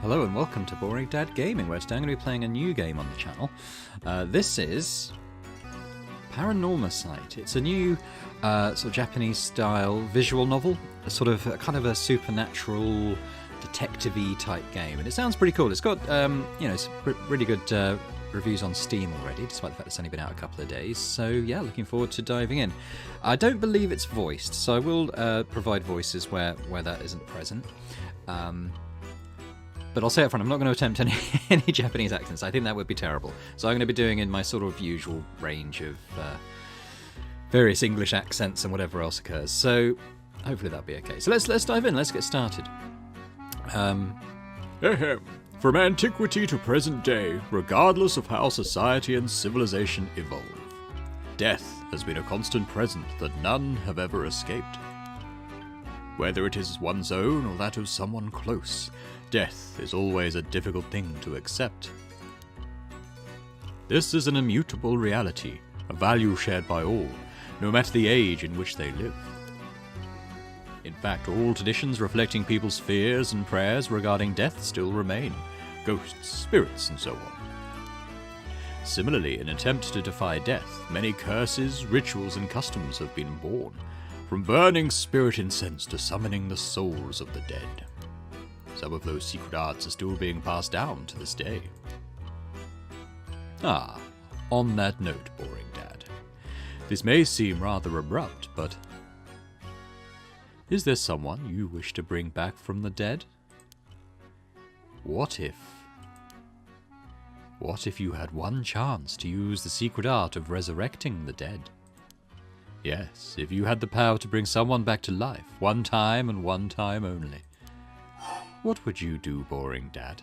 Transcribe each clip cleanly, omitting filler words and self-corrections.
Hello and welcome to Boring Dad Gaming, where today I'm going to be playing a new game on the channel. This is Paranormasight. It's a new sort of Japanese-style visual novel, kind of a supernatural, detective-y type game, and it sounds pretty cool. It's got it's really good reviews on Steam already, despite the fact it's only been out a couple of days. So yeah, looking forward to diving in. I don't believe it's voiced, so I will provide voices where that isn't present. But I'll say up front, I'm not going to attempt any Japanese accents. I think that would be terrible. So I'm going to be doing in my sort of usual range of various English accents and whatever else occurs. So hopefully that'll be okay. So let's dive in. Let's get started. From antiquity to present day, regardless of how society and civilization evolve, death has been a constant present that none have ever escaped. Whether it is one's own or that of someone close, death is always a difficult thing to accept. This is an immutable reality, a value shared by all, no matter the age in which they live. In fact, all traditions reflecting people's fears and prayers regarding death still remain, ghosts, spirits, and so on. Similarly, in an attempt to defy death, many curses, rituals, and customs have been born, from burning spirit incense to summoning the souls of the dead. Some of those secret arts are still being passed down to this day. On that note, Boring Dad, this may seem rather abrupt, but is there someone you wish to bring back from the dead? What if you had one chance to use the secret art of resurrecting the dead? Yes, if you had the power to bring someone back to life, one time and one time only. What would you do, Boring Dad?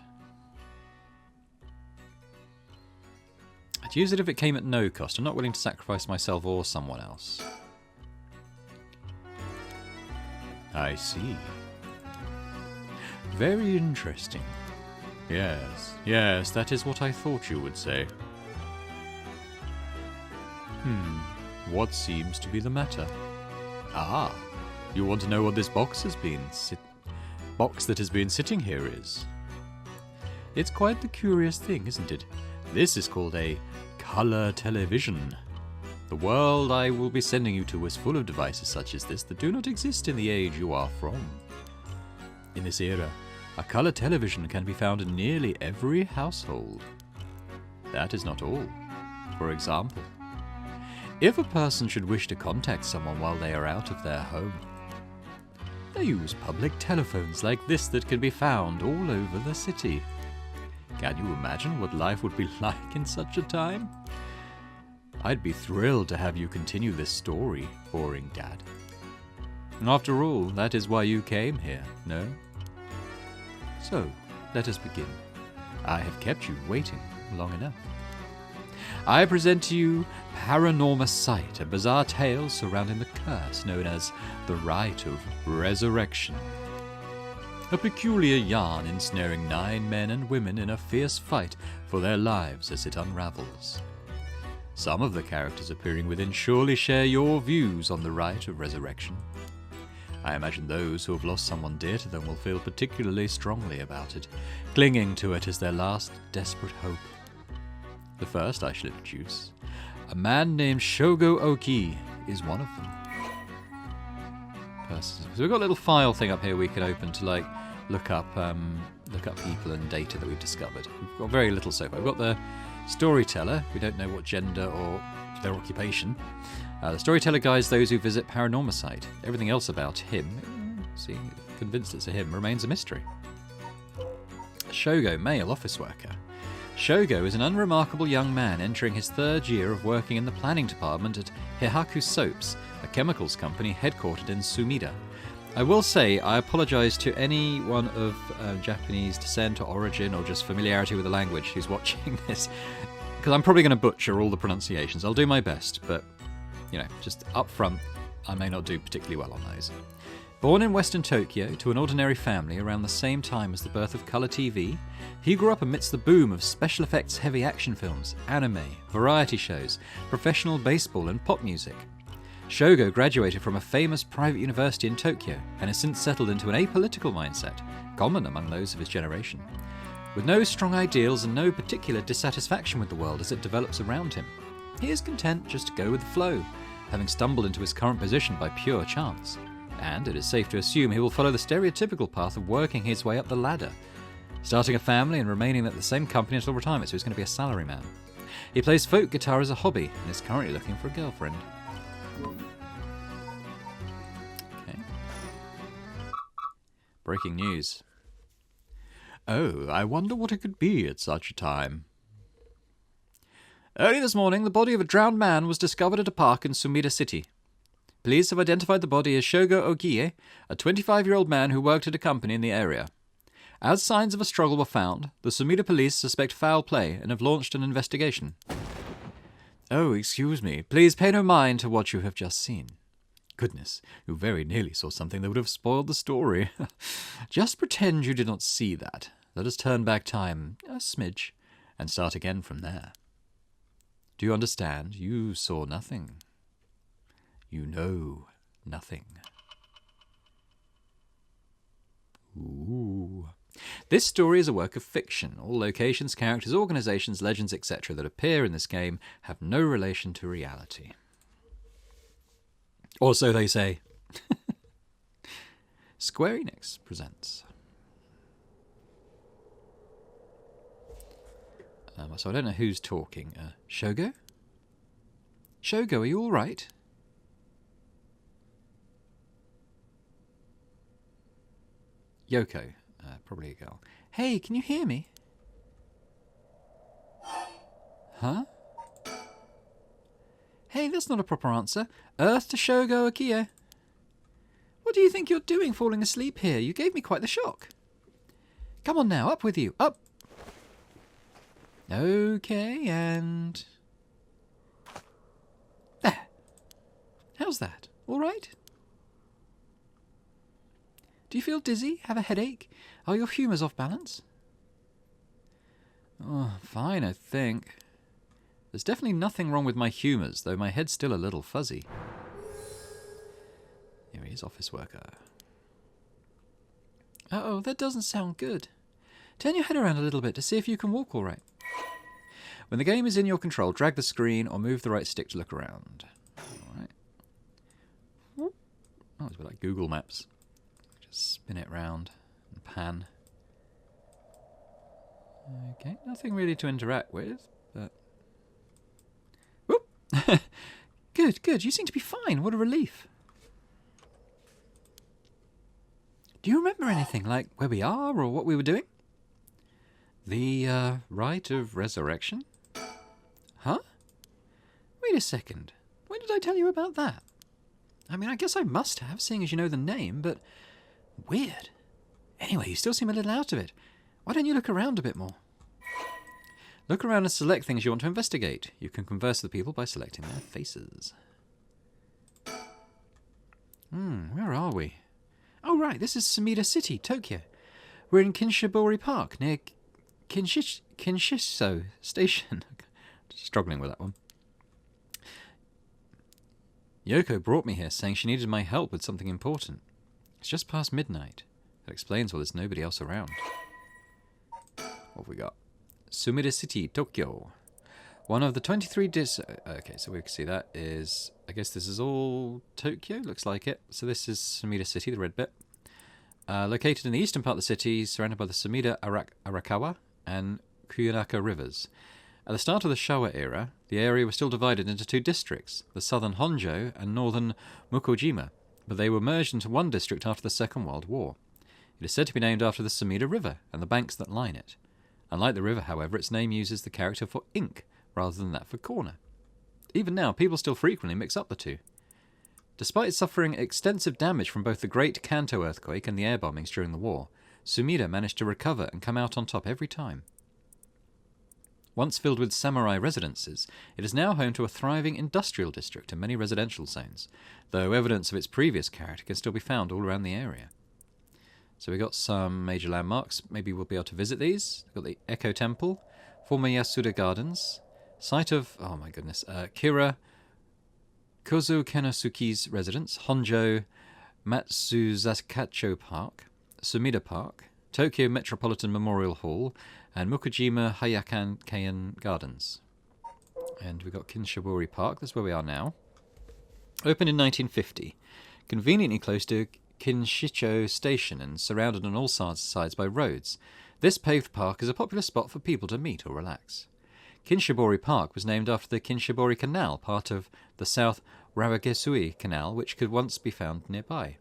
I'd use it if it came at no cost. I'm not willing to sacrifice myself or someone else. I see. Very interesting. Yes, that is what I thought you would say. What seems to be the matter? You want to know what this box that has been sitting here is? It's quite the curious thing, isn't it? This is called a color television. The world I will be sending you to is full of devices such as this that do not exist in the age you are from. In this era, a color television can be found in nearly every household. That is not all. For example, if a person should wish to contact someone while they are out of their home, they use public telephones like this that can be found all over the city. Can you imagine what life would be like in such a time? I'd be thrilled to have you continue this story, Boring Dad. After all, that is why you came here, no? So, let us begin. I have kept you waiting long enough. I present to you Paranormasight, a bizarre tale surrounding the curse known as the Rite of Resurrection. A peculiar yarn ensnaring 9 men and women in a fierce fight for their lives as it unravels. Some of the characters appearing within surely share your views on the Rite of Resurrection. I imagine those who have lost someone dear to them will feel particularly strongly about it, clinging to it as their last desperate hope. The first I shall introduce, a man named Shogo Oki, is one of them. So we've got a little file thing up here we can open to look up people and data that we've discovered. We've got very little so far. We've got the storyteller. We don't know what gender or their occupation. The storyteller guides those who visit Paranormasight. Everything else about him, convinced it's a him, remains a mystery. Shogo, male office worker. Shogo is an unremarkable young man entering his 3rd year of working in the planning department at Heihaku Soaps, a chemicals company headquartered in Sumida. I will say I apologise to anyone of Japanese descent or origin or just familiarity with the language who's watching this, because I'm probably going to butcher all the pronunciations. I'll do my best, but, just up front, I may not do particularly well on those. Born in Western Tokyo to an ordinary family around the same time as the birth of colour TV, he grew up amidst the boom of special effects heavy action films, anime, variety shows, professional baseball and pop music. Shogo graduated from a famous private university in Tokyo and has since settled into an apolitical mindset, common among those of his generation. With no strong ideals and no particular dissatisfaction with the world as it develops around him, he is content just to go with the flow, having stumbled into his current position by pure chance. And it is safe to assume he will follow the stereotypical path of working his way up the ladder, starting a family and remaining at the same company until retirement, so he's going to be a salaryman. He plays folk guitar as a hobby and is currently looking for a girlfriend. Okay. Breaking news. Oh, I wonder what it could be at such a time. Early this morning, the body of a drowned man was discovered at a park in Sumida City. Police have identified the body as Shogo Ogie, a 25-year-old man who worked at a company in the area. As signs of a struggle were found, the Sumida police suspect foul play and have launched an investigation. Oh, excuse me. Please pay no mind to what you have just seen. Goodness, you very nearly saw something that would have spoiled the story. Just pretend you did not see that. Let us turn back time a smidge and start again from there. Do you understand? You saw nothing. You know nothing. Ooh. This story is a work of fiction. All locations, characters, organizations, legends, etc. that appear in this game have no relation to reality. Or so they say. Square Enix presents. So I don't know who's talking. Shogo? Shogo, are you all right? Yoko, probably a girl. Hey, can you hear me? Huh? Hey, that's not a proper answer. Earth to Shogo Akie. What do you think you're doing falling asleep here? You gave me quite the shock. Come on now, up with you, up. Okay, and... There. How's that? All right? Do you feel dizzy? Have a headache? Are your humours off balance? Oh, fine, I think. There's definitely nothing wrong with my humours, though my head's still a little fuzzy. Here he is, office worker. Uh-oh, that doesn't sound good. Turn your head around a little bit to see if you can walk all right. When the game is in your control, drag the screen or move the right stick to look around. All right. Oh, it's a bit like Google Maps. Just spin it round and pan. Okay, nothing really to interact with, but... Whoop! Good, good. You seem to be fine. What a relief. Do you remember anything, like where we are or what we were doing? The, rite of resurrection? Huh? Wait a second. When did I tell you about that? I mean, I guess I must have, seeing as you know the name, but... Weird. Anyway, you still seem a little out of it. Why don't you look around a bit more? Look around and select things you want to investigate. You can converse with people by selecting their faces. Where are we? Oh, right, this is Sumida City, Tokyo. We're in Kinshibori Park, near Kinshiso Station. Struggling with that one. Yoko brought me here, saying she needed my help with something important. It's just past midnight. That explains why there's nobody else around. What have we got? Sumida City, Tokyo. One of the 23 okay, so we can see that is... I guess this is all Tokyo, looks like it. So this is Sumida City, the red bit. Located in the eastern part of the city, surrounded by the Sumida Arakawa and Kuyunaka rivers. At the start of the Showa era, the area was still divided into two districts, the southern Honjo and northern Mukojima, but they were merged into one district after the Second World War. It is said to be named after the Sumida River and the banks that line it. Unlike the river, however, its name uses the character for ink rather than that for corner. Even now, people still frequently mix up the two. Despite suffering extensive damage from both the Great Kanto earthquake and the air bombings during the war, Sumida managed to recover and come out on top every time. Once filled with samurai residences, it is now home to a thriving industrial district and many residential zones, though evidence of its previous character can still be found all around the area. So we got some major landmarks. Maybe we'll be able to visit these. We've got the Echo Temple, former Yasuda Gardens, site of, oh my goodness, Kira Kozu Kenosuke's residence, Honjo Matsuzakacho Park, Sumida Park, Tokyo Metropolitan Memorial Hall, and Mukujima Hayakaken Gardens. And we've got Kinshibori Park, that's where we are now. Opened in 1950, conveniently close to Kinshicho Station and surrounded on all sides by roads. This paved park is a popular spot for people to meet or relax. Kinshibori Park was named after the Kinshibori Canal, part of the South Rawagesui Canal, which could once be found nearby.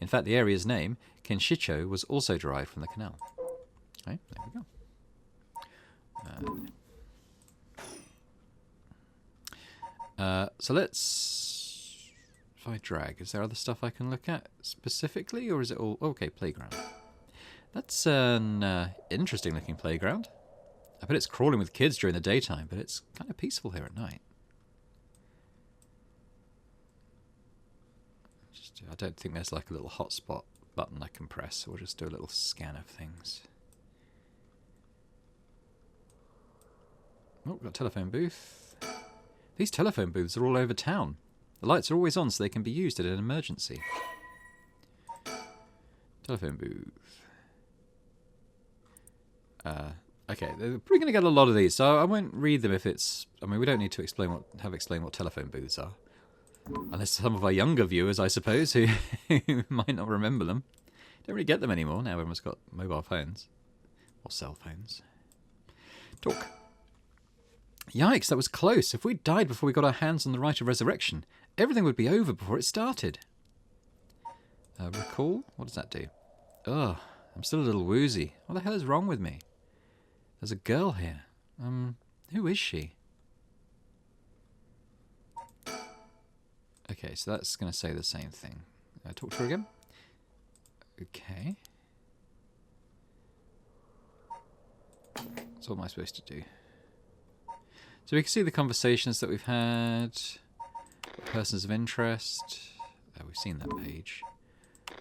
In fact, the area's name, Kinshicho, was also derived from the canal. Okay, there we go. So let's... If I drag, is there other stuff I can look at specifically, or is it all... Okay, playground. That's an interesting looking playground. I bet it's crawling with kids during the daytime, but it's kind of peaceful here at night. I don't think there's like a little hotspot button I can press, so we'll just do a little scan of things. Oh, we've got a telephone booth. These telephone booths are all over town. The lights are always on so they can be used in an emergency. Telephone booth. Okay, we're probably going to get a lot of these, so I won't read them if it's... I mean, we don't need to explain what telephone booths are. Unless some of our younger viewers, I suppose, who might not remember them. Don't really get them anymore, now everyone's got mobile phones. Or cell phones. Talk. Yikes, that was close. If we died before we got our hands on the rite of resurrection, everything would be over before it started. Recall? What does that do? Ugh, I'm still a little woozy. What the hell is wrong with me? There's a girl here. Who is she? Okay, so that's going to say the same thing. Talk to her again. Okay. So what am I supposed to do? So we can see the conversations that we've had. Persons of interest. Oh, we've seen that page.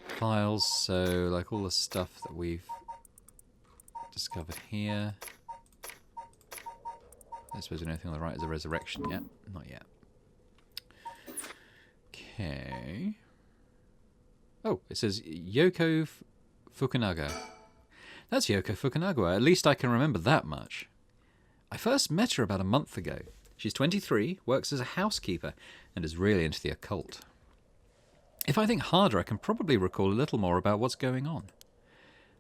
Files, so like all the stuff that we've discovered here. I suppose we know anything on the right is a resurrection yet? Not yet. Okay. Oh, it says Yoko Fukunaga. That's Yoko Fukunaga. At least I can remember that much. I first met her about a month ago. She's 23, works as a housekeeper, and is really into the occult. If I think harder, I can probably recall a little more about what's going on.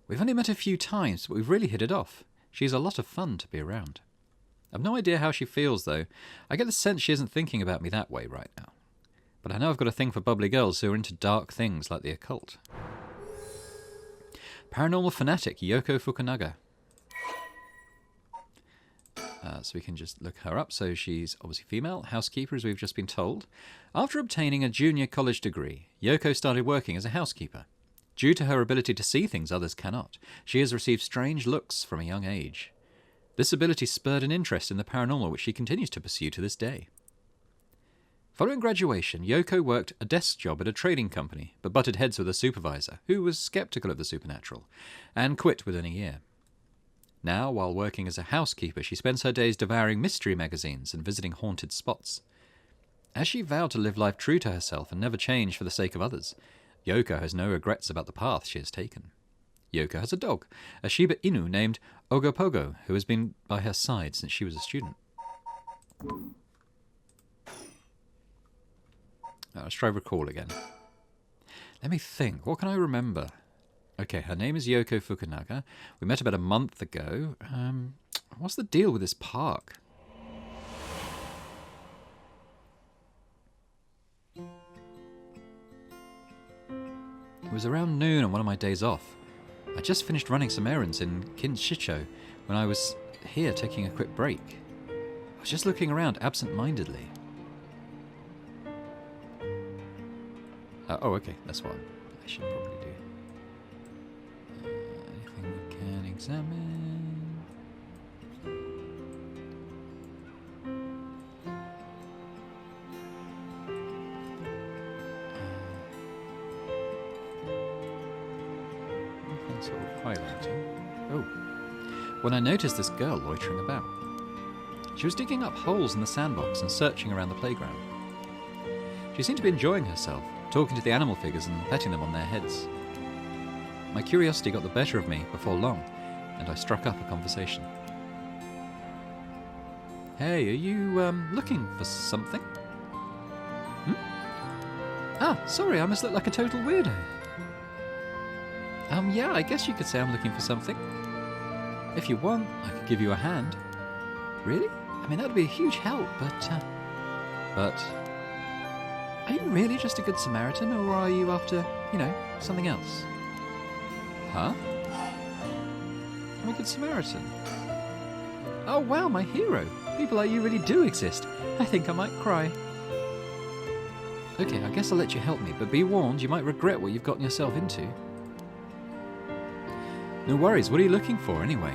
We've only met a few times, but we've really hit it off. She's a lot of fun to be around. I've no idea how she feels, though. I get the sense she isn't thinking about me that way right now. But I know I've got a thing for bubbly girls who are into dark things like the occult. Paranormal fanatic Yoko Fukunaga. So we can just look her up. So she's obviously female, housekeeper, as we've just been told. After obtaining a junior college degree, Yoko started working as a housekeeper. Due to her ability to see things others cannot, she has received strange looks from a young age. This ability spurred an interest in the paranormal, which she continues to pursue to this day. Following graduation, Yoko worked a desk job at a trading company, but butted heads with a supervisor, who was skeptical of the supernatural, and quit within a year. Now, while working as a housekeeper, she spends her days devouring mystery magazines and visiting haunted spots. As she vowed to live life true to herself and never change for the sake of others, Yoko has no regrets about the path she has taken. Yoko has a dog, a Shiba Inu named Ogopogo, who has been by her side since she was a student. Let's try recall again. Let me think. What can I remember? Okay, her name is Yoko Fukunaga. We met about a month ago. What's the deal with this park? It was around noon on one of my days off. I just finished running some errands in Kinshicho when I was here taking a quick break. I was just looking around absent-mindedly. Oh, okay, that's what I should probably do. Anything we can examine? Anything sort of highlighting? Oh, when I noticed this girl loitering about. She was digging up holes in the sandbox and searching around the playground. She seemed to be enjoying herself, talking to the animal figures and petting them on their heads. My curiosity got the better of me before long, and I struck up a conversation. Hey, are you, looking for something? Ah, sorry, I must look like a total weirdo. Yeah, I guess you could say I'm looking for something. If you want, I could give you a hand. Really? I mean, that would be a huge help, but... Are you really just a good Samaritan, or are you after, something else? Huh? I'm a good Samaritan. Oh wow, my hero. People like you really do exist. I think I might cry. Okay, I guess I'll let you help me, but be warned, you might regret what you've gotten yourself into. No worries, what are you looking for anyway?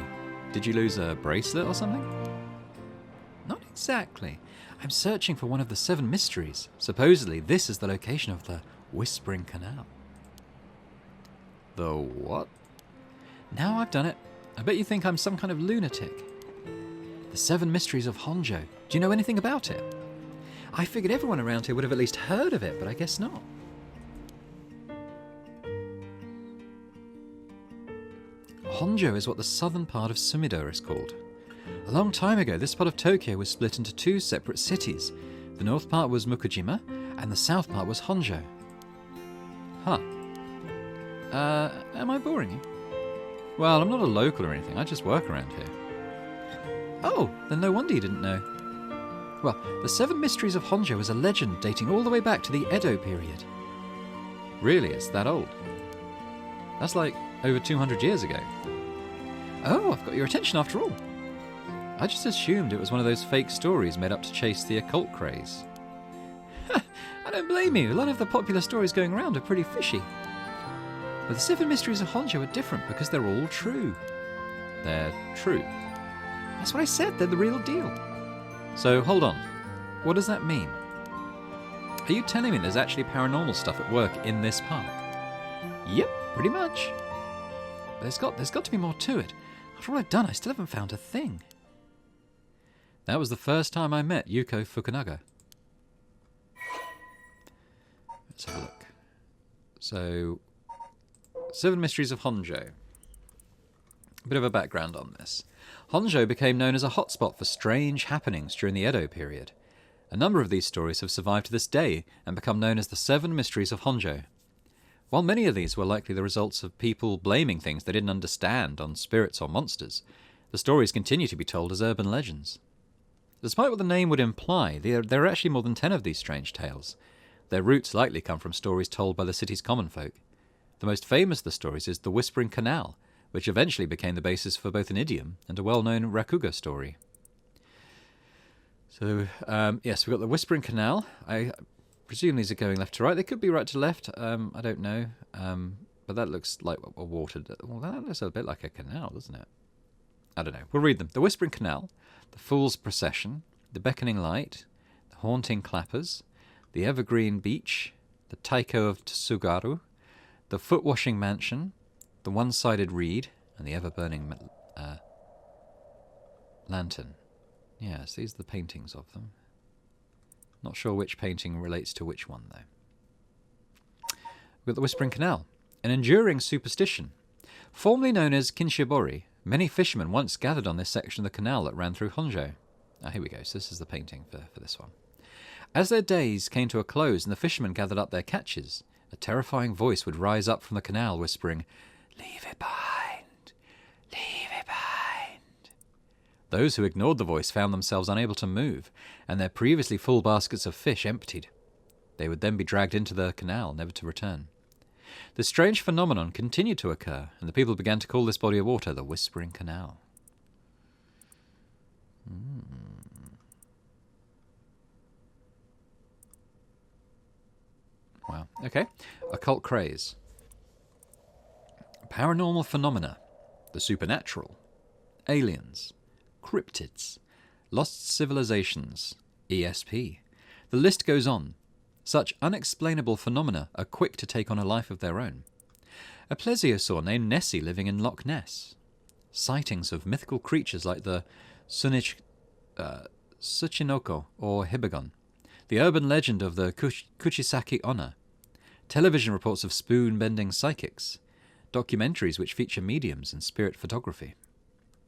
Did you lose a bracelet or something? Not exactly. I'm searching for one of the Seven Mysteries. Supposedly, this is the location of the Whispering Canal. The what? Now I've done it. I bet you think I'm some kind of lunatic. The Seven Mysteries of Honjo. Do you know anything about it? I figured everyone around here would have at least heard of it, but I guess not. Honjo is what the southern part of Sumida is called. A long time ago, this part of Tokyo was split into two separate cities. The north part was Mukujima, and the south part was Honjo. Huh. Am I boring you? Well, I'm not a local or anything, I just work around here. Oh, then no wonder you didn't know. Well, the Seven Mysteries of Honjo is a legend dating all the way back to the Edo period. Really, it's that old? That's like over 200 years ago. Oh, I've got your attention after all. I just assumed it was one of those fake stories made up to chase the occult craze. I don't blame you, a lot of the popular stories going around are pretty fishy. But the Seven Mysteries of Honjo are different because they're all true. They're true. That's what I said, they're the real deal. So, hold on. What does that mean? Are you telling me there's actually paranormal stuff at work in this park? Yep, pretty much. But there's got to be more to it. After all I've done, I still haven't found a thing. That was the first time I met Yuko Fukunaga. Let's have a look. So, Seven Mysteries of Honjo. A bit of a background on this. Honjo became known as a hotspot for strange happenings during the Edo period. A number of these stories have survived to this day and become known as the Seven Mysteries of Honjo. While many of these were likely the results of people blaming things they didn't understand on spirits or monsters, the stories continue to be told as urban legends. Despite what the name would imply, there are actually more than 10 of these strange tales. Their roots likely come from stories told by the city's common folk. The most famous of the stories is the Whispering Canal, which eventually became the basis for both an idiom and a well-known rakugo story. So, yes, we've got the Whispering Canal. I presume these are going left to right. They could be right to left. I don't know. But that looks like a watered... Well, that looks a bit like a canal, doesn't it? I don't know. We'll read them. The Whispering Canal, the Fool's Procession, the Beckoning Light, the Haunting Clappers, the Evergreen Beach, the Taiko of Tsugaru, the Foot-Washing Mansion, the One-Sided Reed, and the Ever-Burning Lantern. Yes, these are the paintings of them. Not sure which painting relates to which one, though. We've got the Whispering Canal, an enduring superstition. Formerly known as Kinshibori, many fishermen once gathered on this section of the canal that ran through Honjo. Ah, here we go. So this is the painting for this one. As their days came to a close and the fishermen gathered up their catches, a terrifying voice would rise up from the canal whispering, "Leave it behind! Leave it behind!" Those who ignored the voice found themselves unable to move, and their previously full baskets of fish emptied. They would then be dragged into the canal, never to return. This strange phenomenon continued to occur, and the people began to call this body of water the Whispering Canal. Wow. Okay. Occult craze. Paranormal phenomena. The supernatural. Aliens. Cryptids. Lost civilizations. ESP. The list goes on. Such unexplainable phenomena are quick to take on a life of their own. A plesiosaur named Nessie living in Loch Ness. Sightings of mythical creatures like the Tsuchinoko or Hibagon. The urban legend of the Kuchisaki Onna, television reports of spoon-bending psychics, documentaries which feature mediums and spirit photography.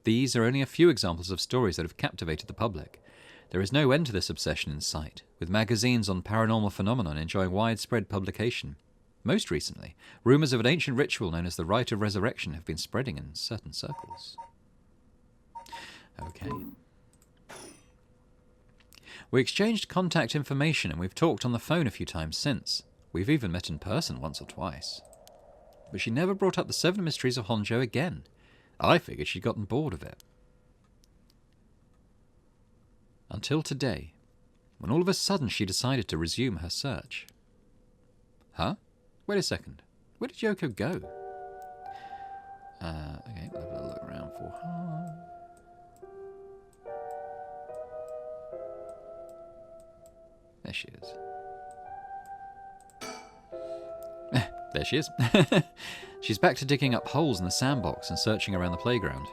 These are only a few examples of stories that have captivated the public. There is no end to this obsession in sight, with magazines on paranormal phenomenon enjoying widespread publication. Most recently, rumours of an ancient ritual known as the Rite of Resurrection have been spreading in certain circles. Okay. We exchanged contact information and we've talked on the phone a few times since. We've even met in person once or twice. But she never brought up the Seven Mysteries of Honjo again. I figured she'd gotten bored of it. Until today, when all of a sudden she decided to resume her search. Huh? Wait a second. Where did Yoko go? Okay, we'll have a look around for her. There she is. There she is. She's back to digging up holes in the sandbox and searching around the playground.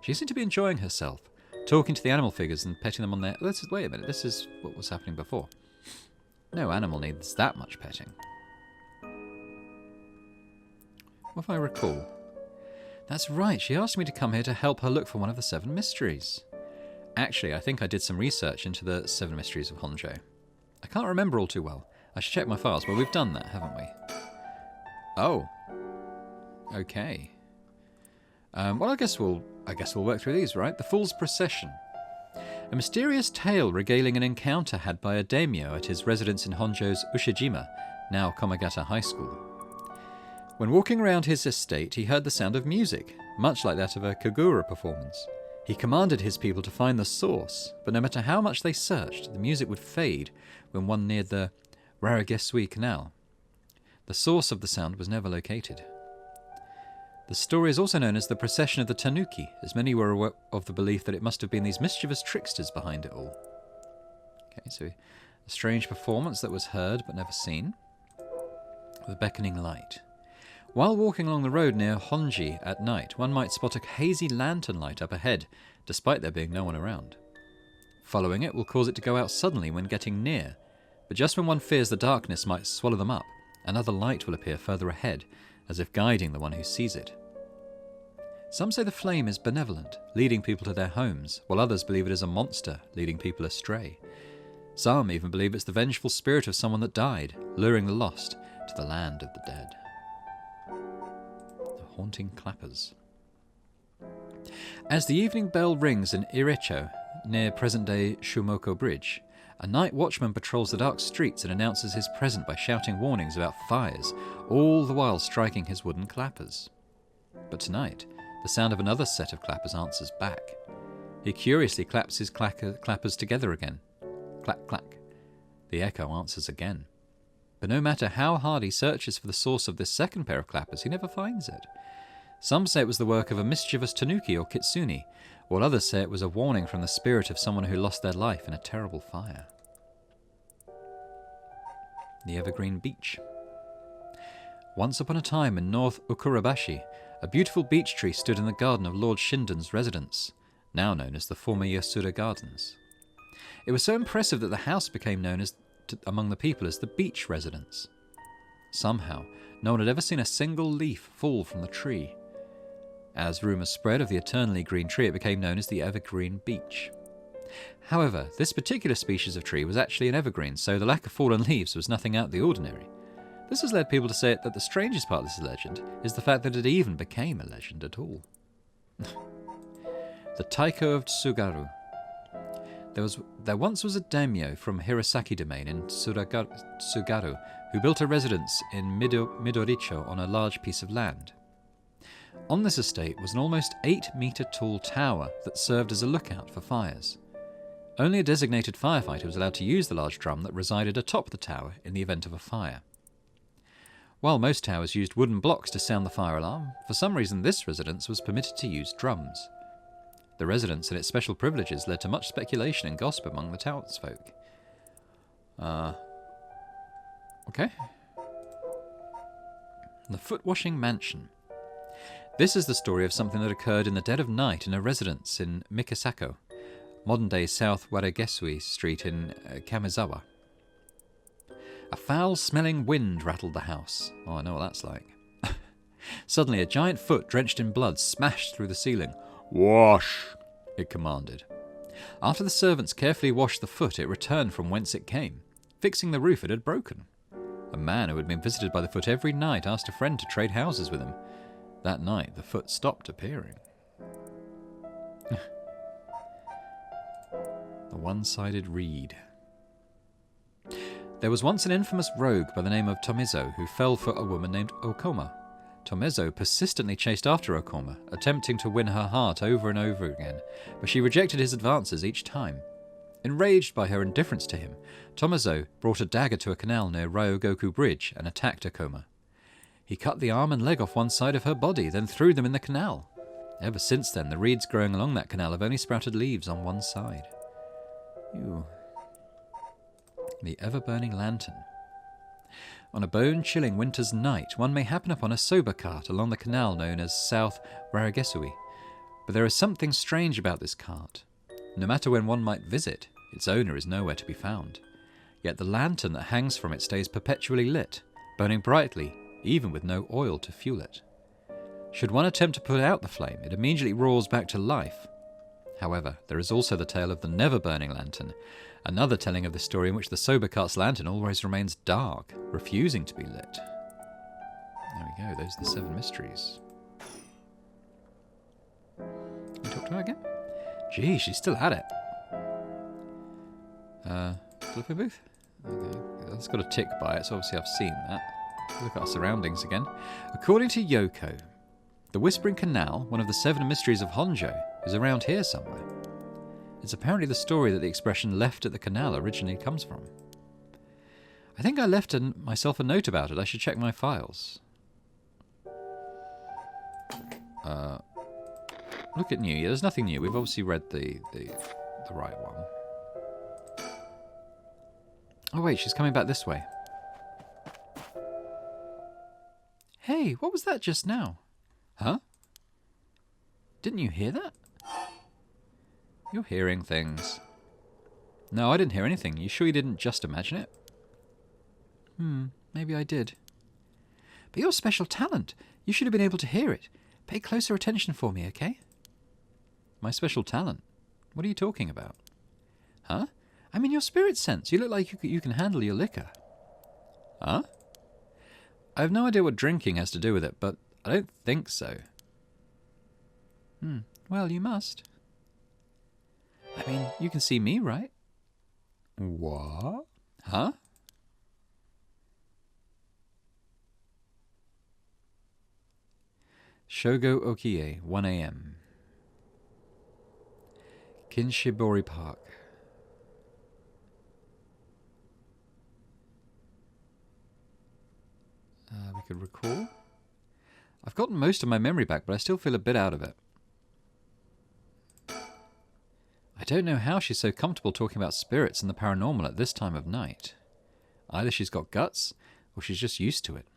She seemed to be enjoying herself, talking to the animal figures and petting them on their... Wait a minute, this is what was happening before. No animal needs that much petting. What if I recall? That's right, she asked me to come here to help her look for one of the Seven Mysteries. Actually, I think I did some research into the Seven Mysteries of Honjo. I can't remember all too well. I should check my files, but we've done that, haven't we? Oh. Okay. Well, I guess we'll work through these, right? The Fool's Procession. A mysterious tale regaling an encounter had by a daimyo at his residence in Honjo's Ushijima, now Komagata High School. When walking around his estate, he heard the sound of music, much like that of a kagura performance. He commanded his people to find the source, but no matter how much they searched, the music would fade when one neared the Raragesui Canal. The source of the sound was never located. The story is also known as the Procession of the Tanuki, as many were of the belief that it must have been these mischievous tricksters behind it all. Okay, so a strange performance that was heard but never seen. The beckoning light. While walking along the road near Honji at night, one might spot a hazy lantern light up ahead, despite there being no one around. Following it will cause it to go out suddenly when getting near, but just when one fears the darkness might swallow them up, another light will appear further ahead, as if guiding the one who sees it. Some say the flame is benevolent, leading people to their homes, while others believe it is a monster, leading people astray. Some even believe it's the vengeful spirit of someone that died, luring the lost to the land of the dead. The haunting clappers. As the evening bell rings in Irecho, near present-day Shumoko Bridge, a night watchman patrols the dark streets and announces his presence by shouting warnings about fires, all the while striking his wooden clappers. But tonight, the sound of another set of clappers answers back. He curiously claps his clappers together again. Clack, clack. The echo answers again. But no matter how hard he searches for the source of this second pair of clappers, he never finds it. Some say it was the work of a mischievous tanuki or kitsune, while others say it was a warning from the spirit of someone who lost their life in a terrible fire. The Evergreen Beach. Once upon a time in North Ukurabashi, a beautiful beech tree stood in the garden of Lord Shinden's residence, now known as the former Yasuda Gardens. It was so impressive that the house became known among the people as the Beach Residence. Somehow, no one had ever seen a single leaf fall from the tree. As rumours spread of the eternally green tree, it became known as the Evergreen Beach. However, this particular species of tree was actually an evergreen, so the lack of fallen leaves was nothing out of the ordinary. This has led people to say that the strangest part of this legend is the fact that it even became a legend at all. The Taiko of Tsugaru. There once was a daimyo from Hirosaki domain in Tsugaru who built a residence in Midoricho on a large piece of land. On this estate was an almost 8-metre tall tower that served as a lookout for fires. Only a designated firefighter was allowed to use the large drum that resided atop the tower in the event of a fire. While most towers used wooden blocks to sound the fire alarm, for some reason this residence was permitted to use drums. The residence and its special privileges led to much speculation and gossip among the townsfolk. Okay. The Foot-Washing Mansion. This is the story of something that occurred in the dead of night in a residence in Mikasako, modern-day South Waragesui Street in Kamizawa. A foul-smelling wind rattled the house. Oh, I know what that's like. Suddenly, a giant foot drenched in blood smashed through the ceiling. "Wash!" it commanded. After the servants carefully washed the foot, it returned from whence it came. Fixing the roof, it had broken. A man who had been visited by the foot every night asked a friend to trade houses with him. That night, the foot stopped appearing. The one-sided reed. There was once an infamous rogue by the name of Tomizo who fell for a woman named Okoma. Tomizo persistently chased after Okoma, attempting to win her heart over and over again, but she rejected his advances each time. Enraged by her indifference to him, Tomizo brought a dagger to a canal near Ryogoku Bridge and attacked Okoma. He cut the arm and leg off one side of her body, then threw them in the canal. Ever since then, the reeds growing along that canal have only sprouted leaves on one side. Ew. The ever-burning lantern. On a bone-chilling winter's night, one may happen upon a soba cart along the canal known as South Waragesui. But there is something strange about this cart. No matter when one might visit, its owner is nowhere to be found. Yet the lantern that hangs from it stays perpetually lit, burning brightly, even with no oil to fuel it. Should one attempt to put out the flame, it immediately roars back to life. However, there is also the tale of the never-burning lantern, another telling of the story in which the soba cart's lantern always remains dark, refusing to be lit. There we go, those are the 7 mysteries. Can you talk to her again? Gee, she's still at it. Flippy booth? Okay, that's got a tick by it, so obviously I've seen that. Look at our surroundings again. According to Yoko, the Whispering Canal, one of the 7 mysteries of Honjo, is around here somewhere. It's apparently the story that the expression left at the canal originally comes from. I think I left myself a note about it. I should check my files. Look at new. Yeah, there's nothing new. We've obviously read the right one. Oh wait, she's coming back this way. Hey, what was that just now? Huh? Didn't you hear that? You're hearing things. No, I didn't hear anything. You sure you didn't just imagine it? Maybe I did. But your special talent. You should have been able to hear it. Pay closer attention for me, okay? My special talent? What are you talking about? Huh? I mean your spirit sense. You look like you can handle your liquor. Huh? I have no idea what drinking has to do with it, but I don't think so. Well, you must. I mean, you can see me, right? What? Huh? Shogo Okie, 1 a.m. Kinshibori Park. We could recall. I've gotten most of my memory back, but I still feel a bit out of it. I don't know how she's so comfortable talking about spirits and the paranormal at this time of night. Either she's got guts, or she's just used to it.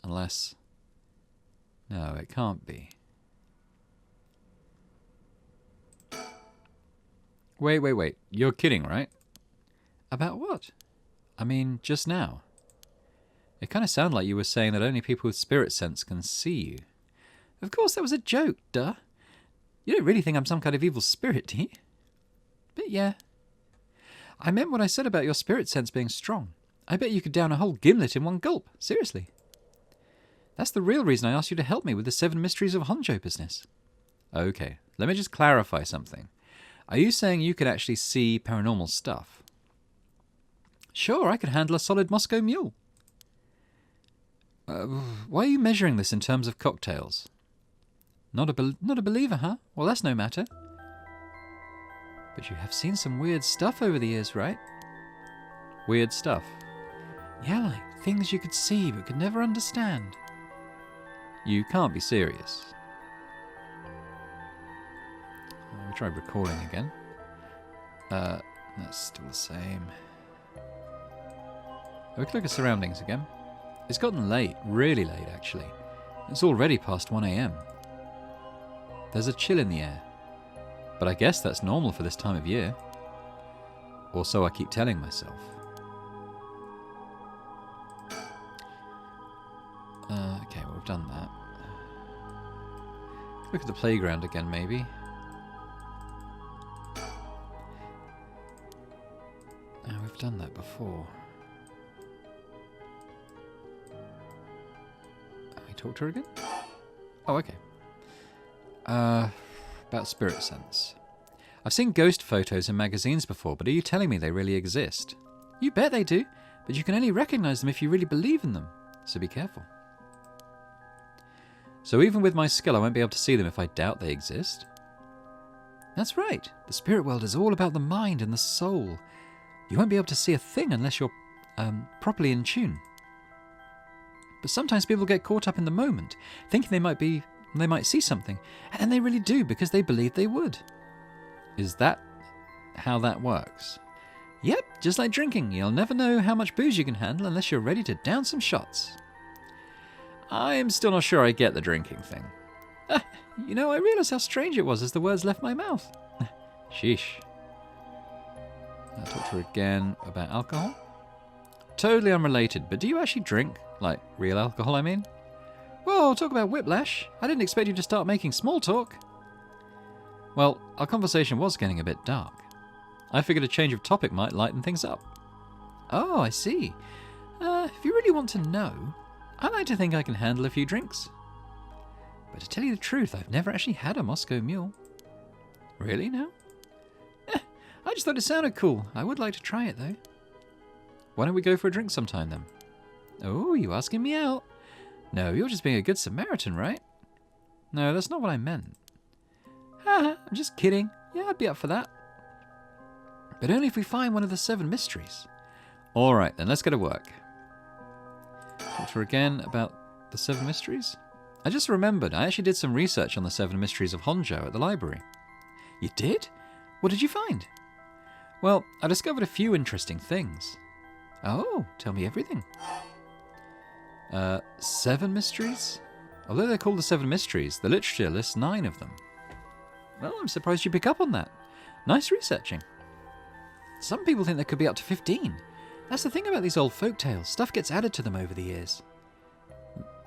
Unless... No, it can't be. Wait. You're kidding, right? About what? I mean, just now. It kind of sounded like you were saying that only people with spirit sense can see you. Of course, that was a joke, duh. You don't really think I'm some kind of evil spirit, do you? But yeah. I meant what I said about your spirit sense being strong. I bet you could down a whole gimlet in one gulp. Seriously. That's the real reason I asked you to help me with the 7 Mysteries of Honjo business. Okay, let me just clarify something. Are you saying you could actually see paranormal stuff? Sure, I could handle a solid Moscow mule. Why are you measuring this in terms of cocktails? Not a believer, huh? Well, that's no matter. But you have seen some weird stuff over the years, right? Weird stuff? Yeah, like things you could see but could never understand. You can't be serious. We'll try recording again. That's still the same. We can look at surroundings again. It's gotten late, really late actually. It's already past 1 a.m. There's a chill in the air. But I guess that's normal for this time of year. Or so I keep telling myself. Okay, well, we've done that. Look at the playground again, maybe. Oh, we've done that before. I talk to her again? Oh, okay. About spirit sense. I've seen ghost photos in magazines before, but are you telling me they really exist? You bet they do, but you can only recognize them if you really believe in them, so be careful. So even with my skill, I won't be able to see them if I doubt they exist? That's right. The spirit world is all about the mind and the soul. You won't be able to see a thing unless you're properly in tune. But sometimes people get caught up in the moment, thinking they might see something, and they really do because they believe they would. Is that how that works? Yep, just like drinking. You'll never know how much booze you can handle unless you're ready to down some shots. I'm still not sure I get the drinking thing. You know, I realised how strange it was as the words left my mouth. Sheesh. I'll talk to her again about alcohol. Totally unrelated, but do you actually drink? Like, real alcohol, I mean? Whoa, talk about whiplash. I didn't expect you to start making small talk. Well, our conversation was getting a bit dark. I figured a change of topic might lighten things up. Oh, I see. If you really want to know, I like to think I can handle a few drinks. But to tell you the truth, I've never actually had a Moscow Mule. Really, now? I just thought it sounded cool. I would like to try it, though. Why don't we go for a drink sometime, then? Oh, you asking me out? No, you're just being a good Samaritan, right? No, that's not what I meant. I'm just kidding. Yeah, I'd be up for that. But only if we find one of the 7 mysteries. All right, then, let's get to work. Talk to her again about the 7 mysteries? I just remembered, I actually did some research on the 7 Mysteries of Honjo at the library. You did? What did you find? Well, I discovered a few interesting things. Oh, tell me everything. 7 mysteries? Although they're called the 7 Mysteries, the literature lists 9 of them. Well, I'm surprised you pick up on that. Nice researching. Some people think there could be up to 15. That's the thing about these old folk tales. Stuff gets added to them over the years.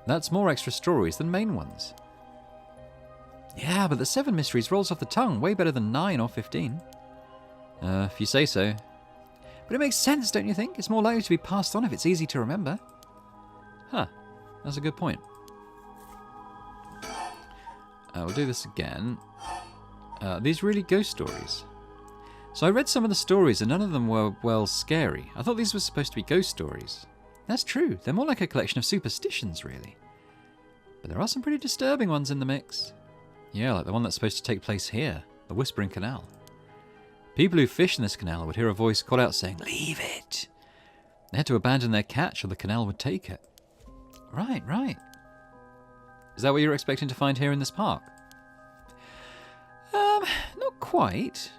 That's more extra stories than main ones. Yeah, but the 7 Mysteries rolls off the tongue way better than 9 or 15. If you say so. But it makes sense, don't you think? It's more likely to be passed on if it's easy to remember. Huh, that's a good point. We'll do this again. These really ghost stories. So I read some of the stories and none of them were, well, scary. I thought these were supposed to be ghost stories. That's true. They're more like a collection of superstitions, really. But there are some pretty disturbing ones in the mix. Yeah, like the one that's supposed to take place here, the Whispering Canal. People who fish in this canal would hear a voice call out saying, "Leave it!" They had to abandon their catch or the canal would take it. Right. Is that what you're expecting to find here in this park? Not quite.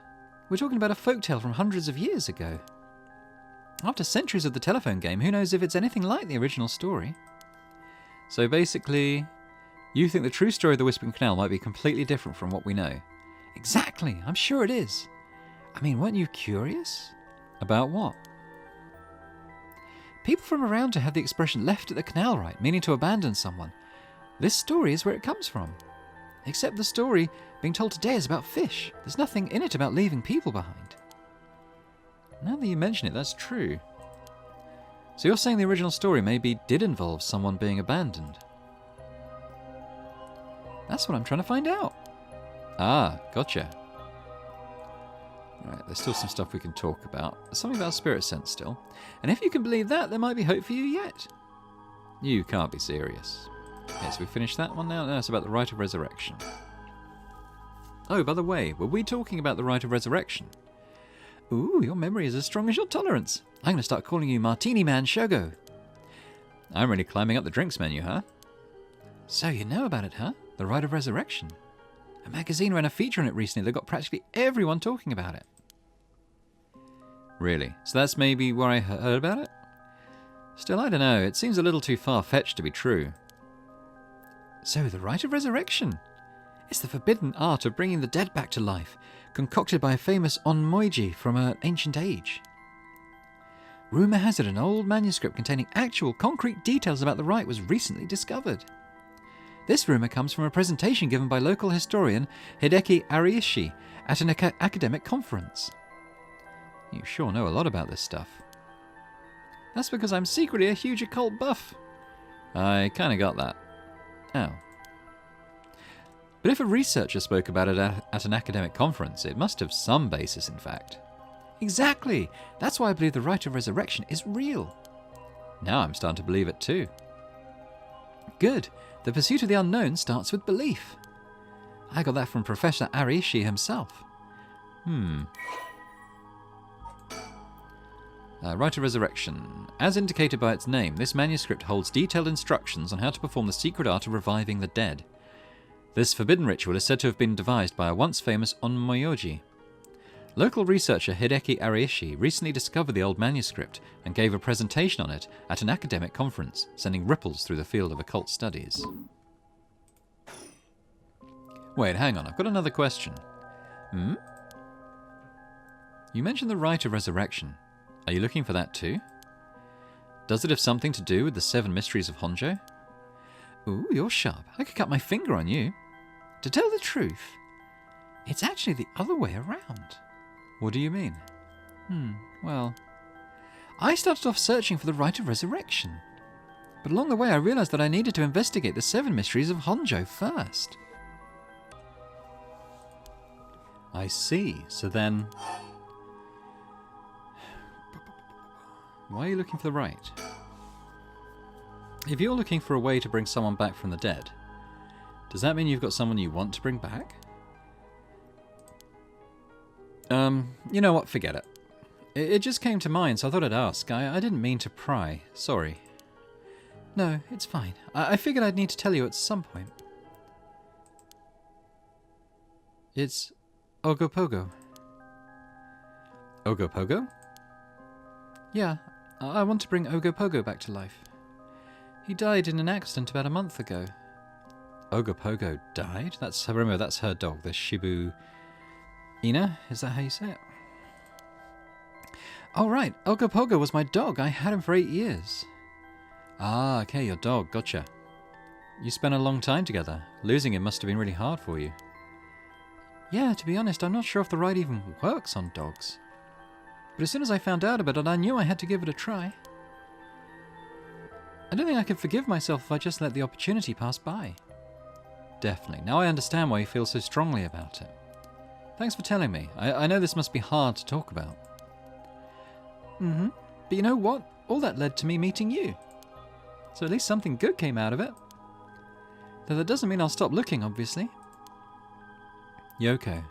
We're talking about a folktale from hundreds of years ago. After centuries of the telephone game, who knows if it's anything like the original story? So basically, you think the true story of the Whispering Canal might be completely different from what we know. Exactly, I'm sure it is. I mean, weren't you curious? About what? People from around here have the expression left at the canal right, meaning to abandon someone. This story is where it comes from. Except the story being told today is about fish. There's nothing in it about leaving people behind. Now that you mention it, that's true. So you're saying the original story maybe did involve someone being abandoned? That's what I'm trying to find out. Ah, gotcha. Alright, there's still some stuff we can talk about. There's something about spirit sense still. And if you can believe that, there might be hope for you yet. You can't be serious. Okay, so we finished that one now. No, it's about the Rite of Resurrection. Oh, by the way, were we talking about the Rite of Resurrection? Ooh, your memory is as strong as your tolerance. I'm going to start calling you Martini Man Shogo. I'm really climbing up the drinks menu, huh? So you know about it, huh? The Rite of Resurrection. A magazine ran a feature on it recently that got practically everyone talking about it. Really? So that's maybe where I heard about it? Still, I don't know. It seems a little too far-fetched to be true. So, the Rite of Resurrection. It's the forbidden art of bringing the dead back to life, concocted by a famous Onmoiji from an ancient age. Rumour has it an old manuscript containing actual concrete details about the rite was recently discovered. This rumour comes from a presentation given by local historian Hideki Ariishi at an academic conference. You sure know a lot about this stuff. That's because I'm secretly a huge occult buff. I kinda got that. Oh. But if a researcher spoke about it at an academic conference, it must have some basis, in fact. Exactly! That's why I believe the rite of resurrection is real. Now I'm starting to believe it too. Good. The pursuit of the unknown starts with belief. I got that from Professor Ariishi himself. Rite of Resurrection. As indicated by its name, this manuscript holds detailed instructions on how to perform the secret art of reviving the dead. This forbidden ritual is said to have been devised by a once famous Onmyoji. Local researcher Hideki Ariishi recently discovered the old manuscript and gave a presentation on it at an academic conference, sending ripples through the field of occult studies. Wait, hang on, I've got another question. You mentioned the Rite of Resurrection. Are you looking for that too? Does it have something to do with the Seven Mysteries of Honjo? Ooh, you're sharp. I could cut my finger on you. To tell the truth, it's actually the other way around. What do you mean? Well, I started off searching for the Rite of Resurrection. But along the way I realized that I needed to investigate the Seven Mysteries of Honjo first. I see. So then... why are you looking for the rite? If you're looking for a way to bring someone back from the dead, does that mean you've got someone you want to bring back? You know what? Forget it. It just came to mind, so I thought I'd ask. I didn't mean to pry. Sorry. No, it's fine. I figured I'd need to tell you at some point. It's Ogopogo. Ogopogo? Yeah, I want to bring Ogopogo back to life. He died in an accident about a month ago. Ogopogo died? Remember, that's her dog, the Shibu Ina? Is that how you say it? Oh, right. Ogopogo was my dog. I had him for 8 years. Ah, okay, your dog. Gotcha. You spent a long time together. Losing him must have been really hard for you. Yeah, to be honest, I'm not sure if the rite even works on dogs. But as soon as I found out about it, I knew I had to give it a try. I don't think I could forgive myself if I just let the opportunity pass by. Definitely. Now I understand why you feel so strongly about it. Thanks for telling me. I know this must be hard to talk about. But you know what? All that led to me meeting you. So at least something good came out of it. Though that doesn't mean I'll stop looking, obviously. Yoko,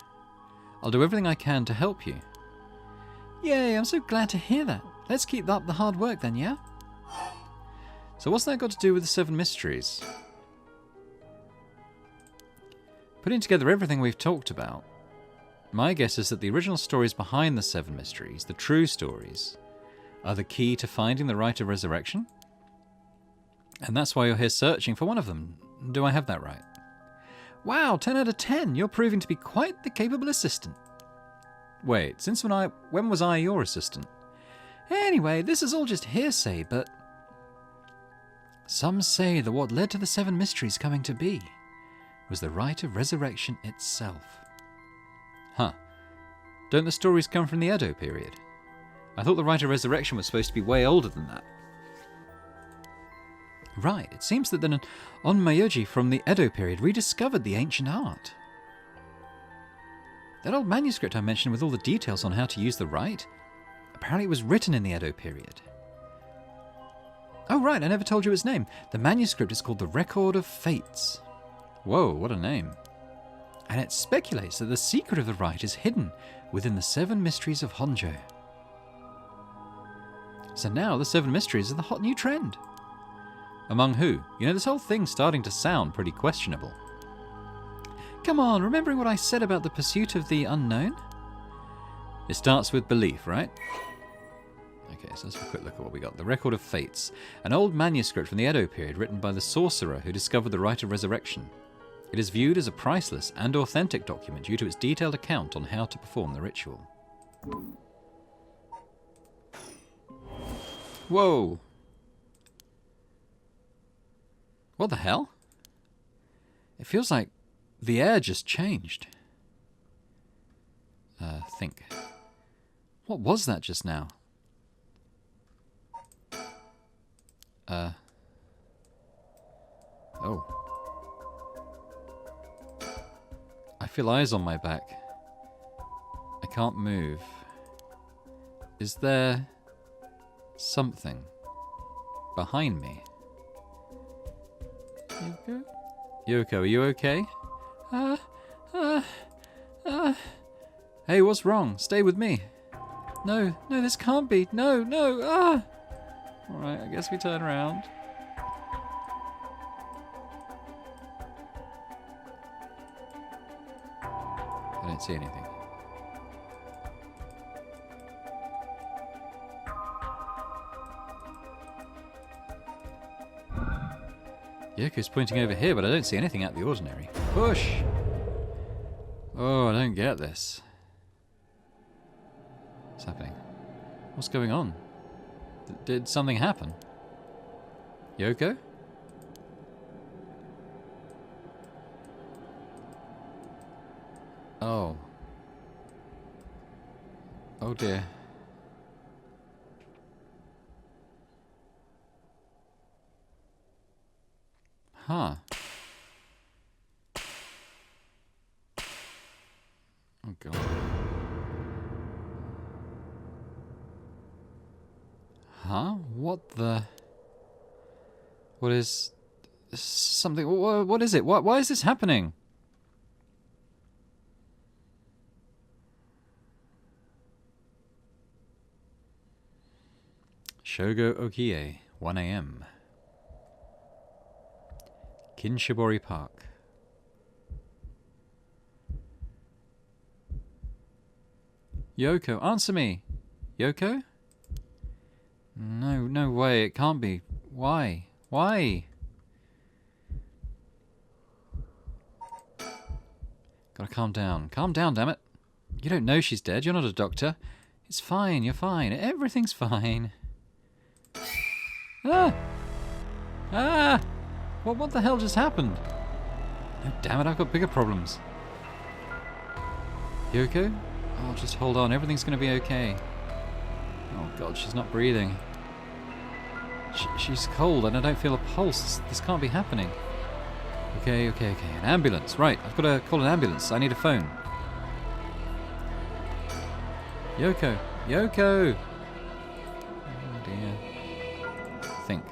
I'll do everything I can to help you. Yay, I'm so glad to hear that. Let's keep up the hard work then, yeah? So what's that got to do with the Seven Mysteries? Putting together everything we've talked about, my guess is that the original stories behind the Seven Mysteries, the true stories, are the key to finding the Rite of Resurrection? And that's why you're here searching for one of them. Do I have that right? Wow, 10 out of 10. You're proving to be quite the capable assistant. Wait, when was I your assistant? Anyway, this is all just hearsay, but... some say that what led to the Seven Mysteries coming to be was the Rite of Resurrection itself. Huh. Don't the stories come from the Edo period? I thought the Rite of Resurrection was supposed to be way older than that. Right, it seems that an Onmyoji from the Edo period rediscovered the ancient art. That old manuscript I mentioned with all the details on how to use the rite, apparently it was written in the Edo period. Oh right, I never told you its name. The manuscript is called the Record of Fates. Whoa, what a name. And it speculates that the secret of the rite is hidden within the Seven Mysteries of Honjo. So now the Seven Mysteries are the hot new trend. Among who? You know, this whole thing's starting to sound pretty questionable. Come on, remembering what I said about the pursuit of the unknown? It starts with belief, right? Okay, so let's have a quick look at what we got. The Record of Fates, an old manuscript from the Edo period written by the sorcerer who discovered the Rite of Resurrection. It is viewed as a priceless and authentic document due to its detailed account on how to perform the ritual. Whoa! What the hell? It feels like the air just changed. Think. What was that just now? Oh. I feel eyes on my back. I can't move. Is there something behind me? Yoko? Yoko, are you okay? Hey, what's wrong? Stay with me. No, this can't be. No, Alright, I guess we turn around. I don't see anything. Yoko's pointing over here, but I don't see anything out of the ordinary. Push! Oh, I don't get this. What's happening? What's going on? Did something happen? Yoko? Oh. Oh dear. Huh. Oh god. Huh? What the... What is... Something... What is it? Why is this happening? Shogo Okie, 1 a.m. Kinshibori Park. Yoko, answer me! Yoko? No way, it can't be. Why? Gotta calm down. Calm down, damn it. You don't know she's dead, you're not a doctor. It's fine, you're fine. Everything's fine. Ah! What the hell just happened? Oh, damn it, I've got bigger problems. Yoko? Oh, just hold on, everything's gonna be okay. Oh god, she's not breathing. She's cold and I don't feel a pulse. This can't be happening. Okay. An ambulance. Right, I've got to call an ambulance. I need a phone. Yoko! Oh dear. Think.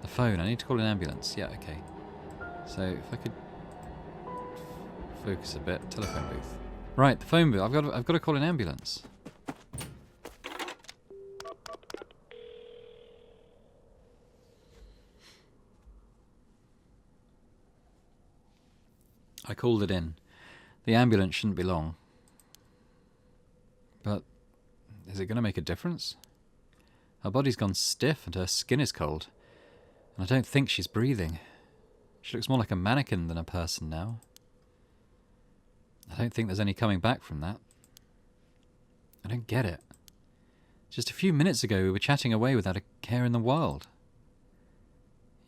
The phone. I need to call an ambulance. Yeah, okay. So, if I could focus a bit. Telephone booth. Right, the phone booth. I've got to call an ambulance. I called it in. The ambulance shouldn't be long. But is it going to make a difference? Her body's gone stiff and her skin is cold. And I don't think she's breathing. She looks more like a mannequin than a person now. I don't think there's any coming back from that. I don't get it. Just a few minutes ago we were chatting away without a care in the world.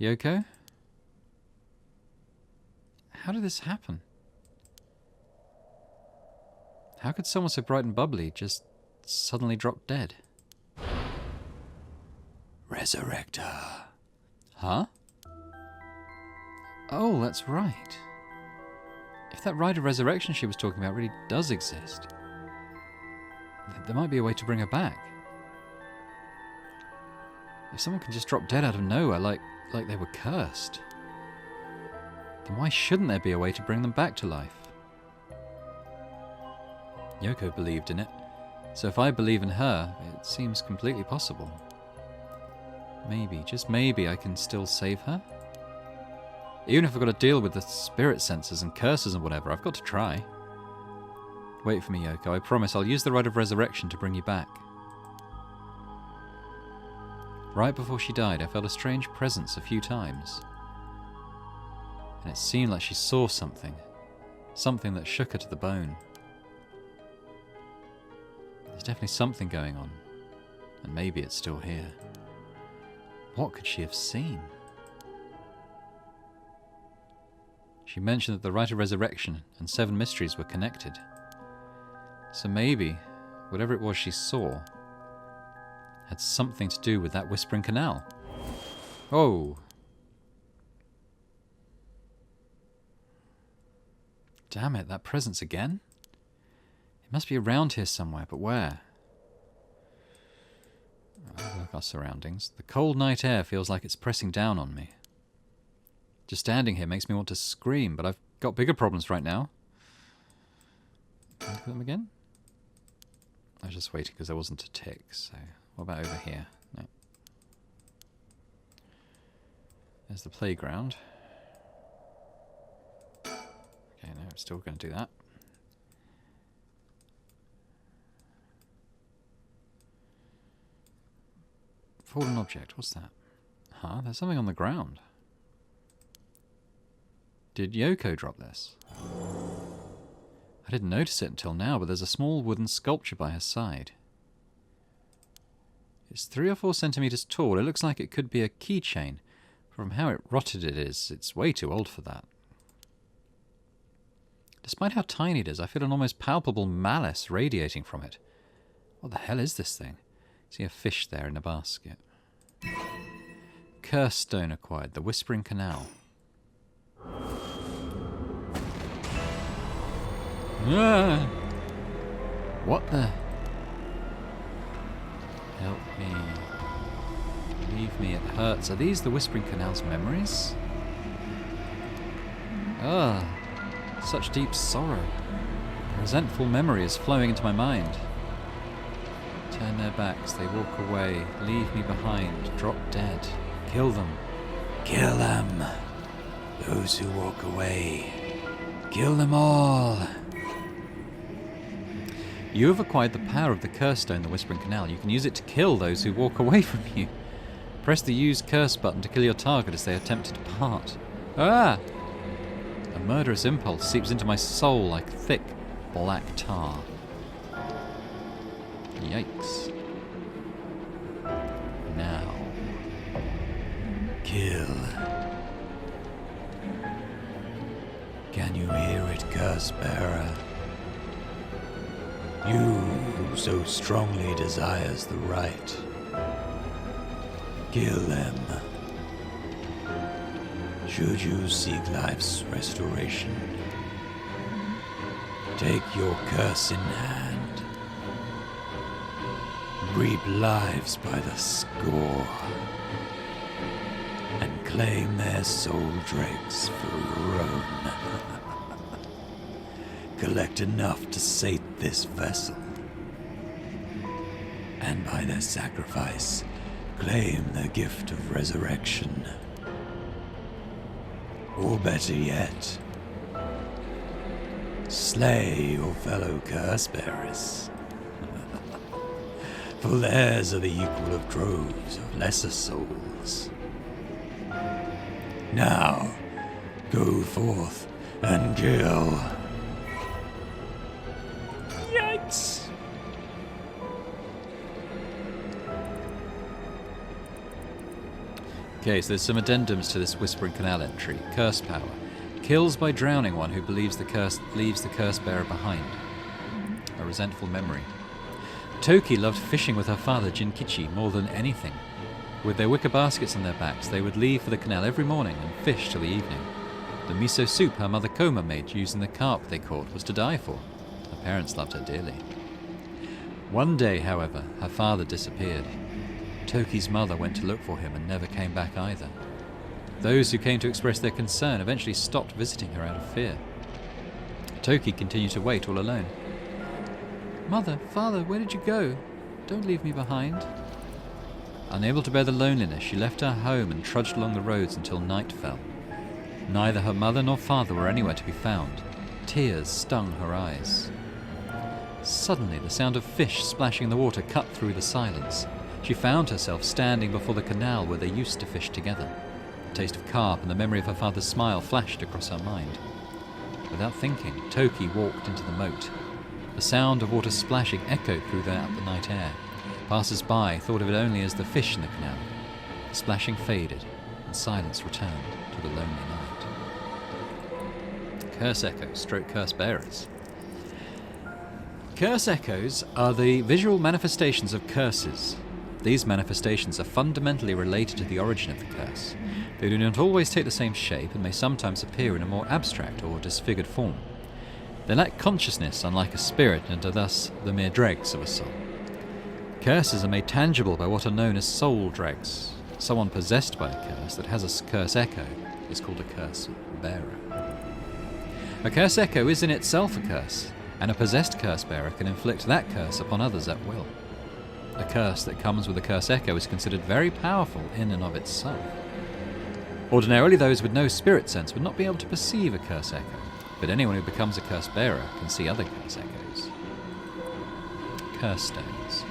Yoko? How did this happen? How could someone so bright and bubbly just suddenly drop dead? Resurrector. Huh? Oh, that's right. If that rite of resurrection she was talking about really does exist, there might be a way to bring her back. If someone can just drop dead out of nowhere like they were cursed, then why shouldn't there be a way to bring them back to life? Yoko believed in it, so if I believe in her, it seems completely possible. Maybe, just maybe, I can still save her? Even if I've got to deal with the spirit senses and curses and whatever, I've got to try. Wait for me, Yoko. I promise I'll use the rite of resurrection to bring you back. Right before she died, I felt a strange presence a few times. and it seemed like she saw something. Something that shook her to the bone. There's definitely something going on, and maybe it's still here. What could she have seen? She mentioned that the Rite of Resurrection and Seven Mysteries were connected. So maybe, whatever it was she saw, had something to do with that Whispering Canal. Oh! Damn it, that presence again? It must be around here somewhere, but where? Look at our surroundings. The cold night air feels like it's pressing down on me. Just standing here makes me want to scream, but I've got bigger problems right now. Can I look at them again? I was just waiting because there wasn't a tick, so... What about over here? No. There's the playground. Okay, no, I'm still going to do that. Fallen object, what's that? Huh, there's something on the ground. Did Yoko drop this? I didn't notice it until now, but there's a small wooden sculpture by her side. It's 3 or 4 centimeters tall. It looks like it could be a keychain. From how rotted it is, it's way too old for that. Despite how tiny it is, I feel an almost palpable malice radiating from it. What the hell is this thing? See a fish there in a basket. Curse stone acquired, the Whispering Canal. Ah! What the... Help me. Leave me, it hurts. Are these the Whispering Canal's memories? Ah, such deep sorrow. A resentful memory is flowing into my mind. Turn their backs, they walk away, leave me behind, drop dead. Kill them. Kill them. Those who walk away. Kill them all. You have acquired the power of the curse stone, the Whispering Canal. You can use it to kill those who walk away from you. Press the use curse button to kill your target as they attempt to depart. Ah! A murderous impulse seeps into my soul like thick, black tar. Yikes. Now. Kill. Can you hear it, curse bearer? You who so strongly desires the right. Kill them. Should you seek life's restoration, take your curse in hand. Reap lives by the score. And claim their soul dregs for your own. Collect enough to sate this vessel. And by their sacrifice, claim the gift of resurrection. Or better yet, slay your fellow curse bearers. For theirs are the equal of droves of lesser souls. Now, go forth and kill. Yikes! Okay, so there's some addendums to this Whispering Canal entry. Curse power. Kills by drowning one who believes the curse leaves the curse bearer behind. A resentful memory. Toki loved fishing with her father Jinkichi more than anything. With their wicker baskets on their backs, they would leave for the canal every morning and fish till the evening. The miso soup her mother Koma made using the carp they caught was to die for. Her parents loved her dearly. One day, however, her father disappeared. Toki's mother went to look for him and never came back either. Those who came to express their concern eventually stopped visiting her out of fear. Toki continued to wait all alone. Mother, father, where did you go? Don't leave me behind. Unable to bear the loneliness, she left her home and trudged along the roads until night fell. Neither her mother nor father were anywhere to be found. Tears stung her eyes. Suddenly, the sound of fish splashing in the water cut through the silence. She found herself standing before the canal where they used to fish together. aftertaste of carp, and the memory of her father's smile flashed across her mind. Without thinking, Toki walked into the moat. The sound of water splashing echoed through the night air. Passers-by thought of it only as the fish in the canal. The splashing faded, and silence returned to the lonely night. Curse echoes, stroke curse bearers. Curse echoes are the visual manifestations of curses. These manifestations are fundamentally related to the origin of the curse. They do not always take the same shape and may sometimes appear in a more abstract or disfigured form. They lack consciousness, unlike a spirit, and are thus the mere dregs of a soul. Curses are made tangible by what are known as soul dregs. Someone possessed by a curse that has a curse echo is called a curse bearer. A curse echo is in itself a curse, and a possessed curse bearer can inflict that curse upon others at will. A curse that comes with a curse echo is considered very powerful in and of itself. Ordinarily, those with no spirit sense would not be able to perceive a curse echo, but anyone who becomes a curse bearer can see other curse echoes. Curse stones.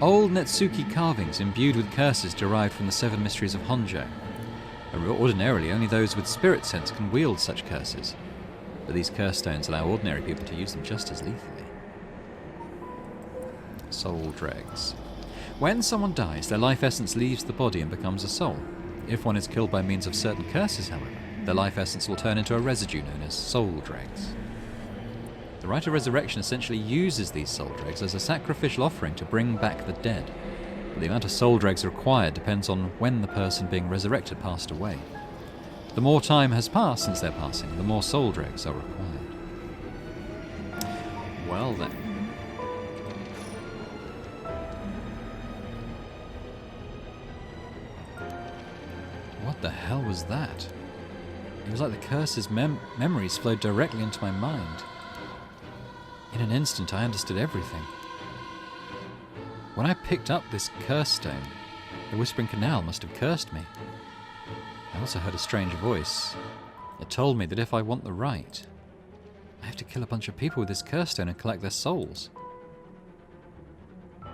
Old Netsuki carvings imbued with curses derived from the Seven Mysteries of Honjo. Ordinarily, only those with spirit sense can wield such curses, but these curse stones allow ordinary people to use them just as lethally. Soul dregs. When someone dies, their life essence leaves the body and becomes a soul. If one is killed by means of certain curses, however, their life essence will turn into a residue known as soul dregs. The rite of resurrection essentially uses these soul dregs as a sacrificial offering to bring back the dead, but the amount of soul dregs required depends on when the person being resurrected passed away. The more time has passed since their passing, the more soul dregs are required. Well then. What the hell was that? It was like the curse's memories flowed directly into my mind. In an instant, I understood everything. When I picked up this curse stone, the Whispering Canal must have cursed me. I also heard a strange voice. It told me that if I want the right, I have to kill a bunch of people with this curse stone and collect their souls.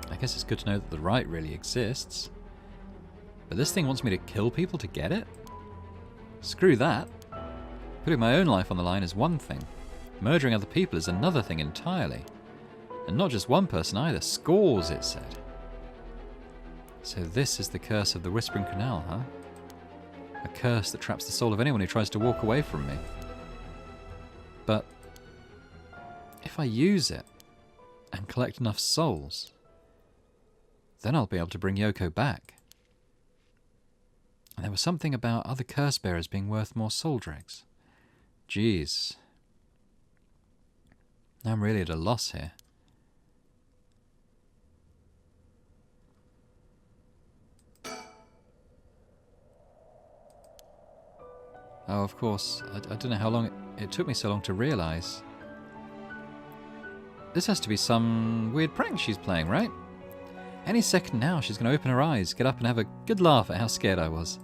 I guess it's good to know that the right really exists. But this thing wants me to kill people to get it? Screw that. Putting my own life on the line is one thing. Murdering other people is another thing entirely. And not just one person either, scores, it said. So this is the curse of the Whispering Canal, huh? A curse that traps the soul of anyone who tries to walk away from me. But if I use it and collect enough souls, then I'll be able to bring Yoko back. And there was something about other curse bearers being worth more soul dregs. Jeez. Now I'm really at a loss here. Oh, of course. I don't know how long it took me so long to realise. This has to be some weird prank she's playing, right? Any second now she's going to open her eyes, get up and have a good laugh at how scared I was.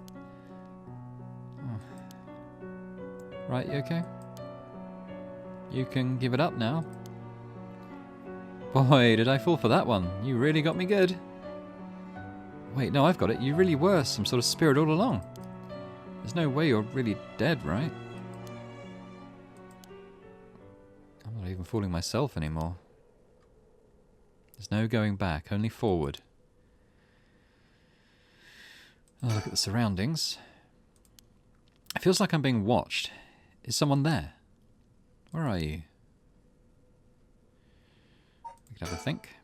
Oh. Right, you okay? You can give it up now. Boy, did I fall for that one. You really got me good. Wait, no, I've got it. You really were some sort of spirit all along. There's no way you're really dead, right? I'm not even fooling myself anymore. There's no going back, only forward. Oh, look at the surroundings. It feels like I'm being watched. Is someone there? Where are you? We could have a think.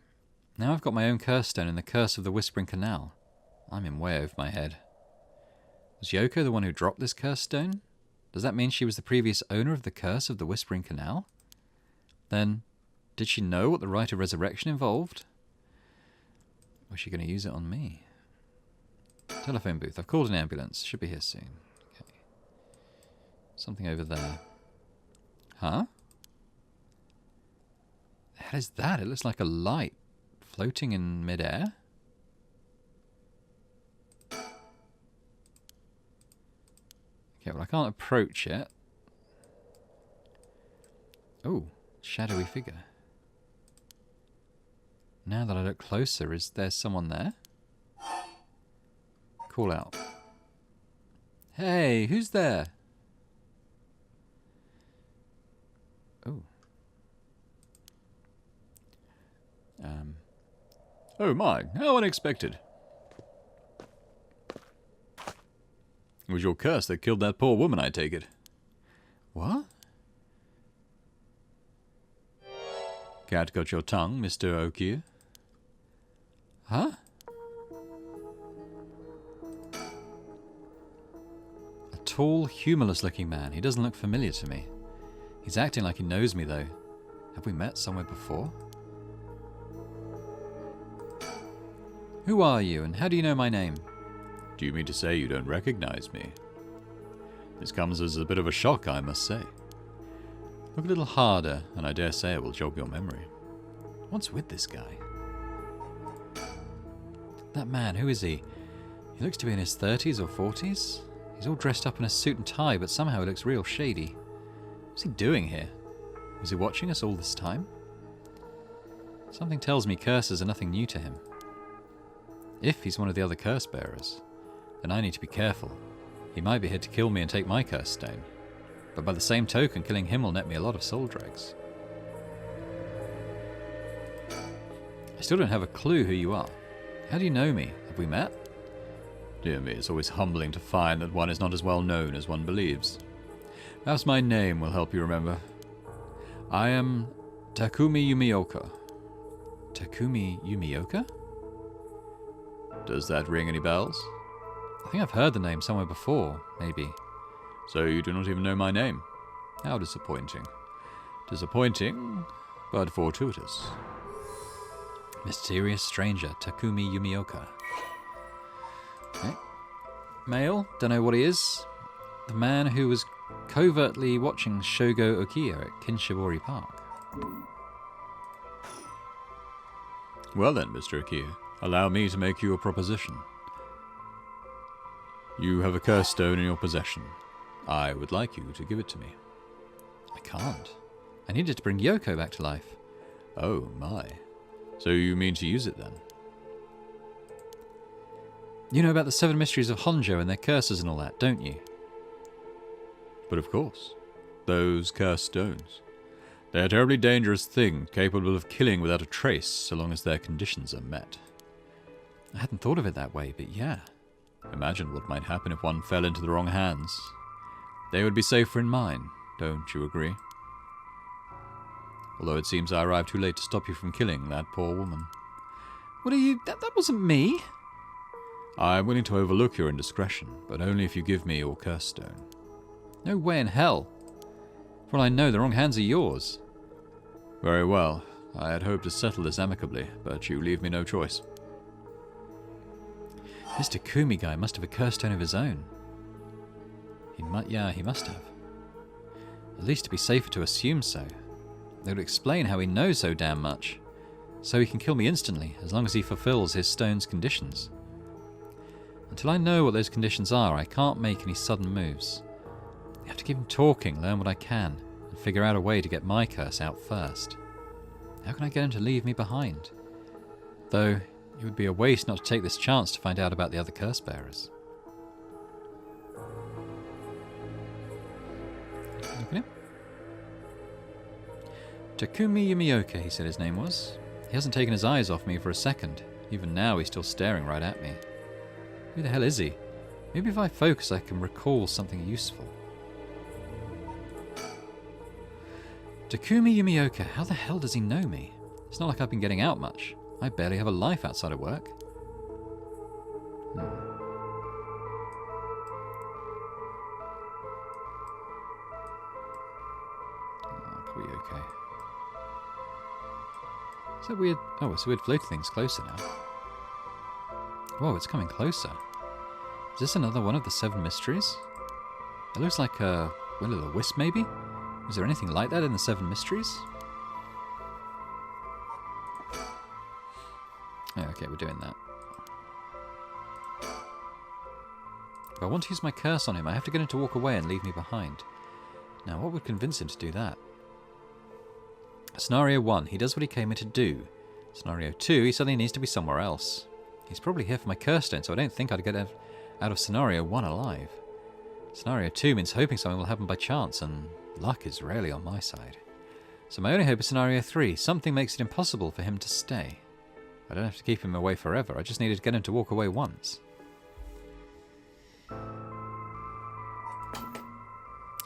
Now I've got my own curse stone and the curse of the Whispering Canal. I'm in way over my head. Was Yoko the one who dropped this curse stone? Does that mean she was the previous owner of the curse of the Whispering Canal? Then, did she know what the rite of resurrection involved? Or was she going to use it on me? Telephone booth. I've called an ambulance. Should be here soon. Okay. Something over there. Huh? The hell is that? It looks like a light floating in midair. Okay, well I can't approach it. Oh, shadowy figure. Now that I look closer, is there someone there? Call out. Hey, who's there? Oh. Oh my, how unexpected. It was your curse that killed that poor woman, I take it. What? Cat got your tongue, Mr. Okiu? Huh? A tall, humorless-looking man. He doesn't look familiar to me. He's acting like he knows me, though. Have we met somewhere before? Who are you, and how do you know my name? Do you mean to say you don't recognize me? This comes as a bit of a shock, I must say. Look a little harder, and I dare say it will jog your memory. What's with this guy? That man, who is he? He looks to be in his 30s or 40s. He's all dressed up in a suit and tie, but somehow he looks real shady. What's he doing here? Was he watching us all this time? Something tells me curses are nothing new to him. If he's one of the other curse bearers, then I need to be careful. He might be here to kill me and take my curse stone. But by the same token, killing him will net me a lot of soul dregs. I still don't have a clue who you are. How do you know me? Have we met? Dear me, it's always humbling to find that one is not as well known as one believes. Perhaps my name will help you remember. I am Takumi Yumioka. Takumi Yumioka? Does that ring any bells? I think I've heard the name somewhere before, maybe. So you do not even know my name? How disappointing. Disappointing, but fortuitous. Mysterious stranger, Takumi Yumioka. Okay. Male, don't know what he is. The man who was covertly watching Shogo Okiya at Kinshibori Park. Well then, Mr. Okiya, allow me to make you a proposition. You have a curse stone in your possession. I would like you to give it to me. I can't. I needed to bring Yoko back to life. Oh my. So you mean to use it then? You know about the Seven Mysteries of Honjo and their curses and all that, don't you? But of course. Those cursed stones. They're a terribly dangerous thing, capable of killing without a trace, so long as their conditions are met. I hadn't thought of it that way, but yeah. Imagine what might happen if one fell into the wrong hands. They would be safer in mine, don't you agree? Although it seems I arrived too late to stop you from killing that poor woman. What are you... That wasn't me! I'm willing to overlook your indiscretion, but only if you give me your curse stone. No way in hell. For all I know, the wrong hands are yours. Very well. I had hoped to settle this amicably, but you leave me no choice. This Takumi guy must have a curse stone of his own. He must have. At least to be safer to assume so. That would explain how he knows so damn much. So he can kill me instantly, as long as he fulfills his stone's conditions. Until I know what those conditions are, I can't make any sudden moves. I have to keep him talking, learn what I can, and figure out a way to get my curse out first. How can I get him to leave me behind? Though, it would be a waste not to take this chance to find out about the other curse bearers. Look at him. Takumi Yumioka, he said his name was. He hasn't taken his eyes off me for a second. Even now, he's still staring right at me. Who the hell is he? Maybe if I focus, I can recall something useful. Takumi Yumioka, how the hell does he know me? It's not like I've been getting out much. I barely have a life outside of work. Probably okay. Is that weird? Oh, it's a weird floaty thing's closer now. Whoa, it's coming closer. Is this another one of the Seven Mysteries? It looks like a will-o'-the-wisp, maybe? Is there anything like that in the Seven Mysteries? Oh, okay, we're doing that. If I want to use my curse on him, I have to get him to walk away and leave me behind. Now, what would convince him to do that? Scenario 1, he does what he came here to do. Scenario 2, he suddenly needs to be somewhere else. He's probably here for my curse stone, so I don't think I'd get out of Scenario 1 alive. Scenario 2 means hoping something will happen by chance, and luck is rarely on my side. So my only hope is Scenario 3. Something makes it impossible for him to stay. I don't have to keep him away forever. I just needed to get him to walk away once.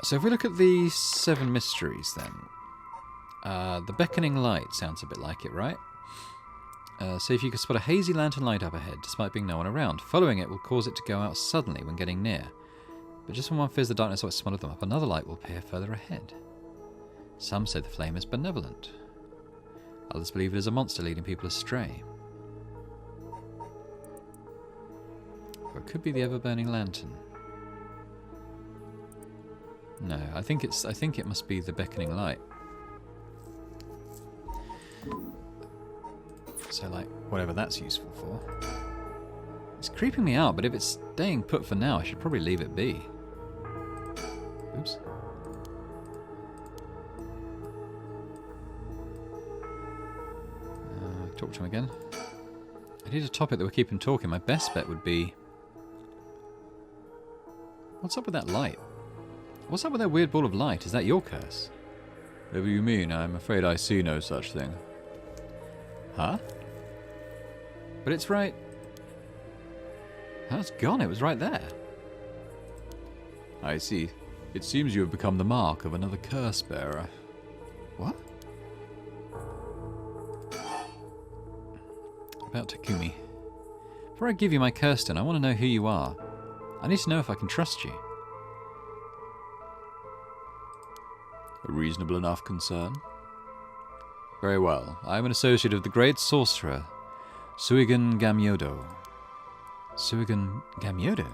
So if we look at the Seven Mysteries then. The beckoning light sounds a bit like it, right? So if you could spot a hazy lantern light up ahead, despite being no one around, following it will cause it to go out suddenly when getting near. But just when one fears the darkness will swallow them up, another light will appear further ahead. Some say the flame is benevolent. Others believe it is a monster leading people astray. Or it could be the ever-burning lantern. No, I think it must be the beckoning light. So, like, whatever that's useful for. It's creeping me out, but if it's staying put for now, I should probably leave it be. Oops. Talk to him again. I need a topic that will keep him talking. My best bet would be... What's up with that light? What's up with that weird ball of light? Is that your curse? Whatever you mean, I'm afraid I see no such thing. Huh? But it's right... Oh, it's gone. It was right there. I see. It seems you have become the mark of another curse bearer. What? About Takumi. Before I give you my curse stone, I want to know who you are. I need to know if I can trust you. A reasonable enough concern. Very well. I am an associate of the great sorcerer, Suigan Gamyodo. Suigan Gamyodo?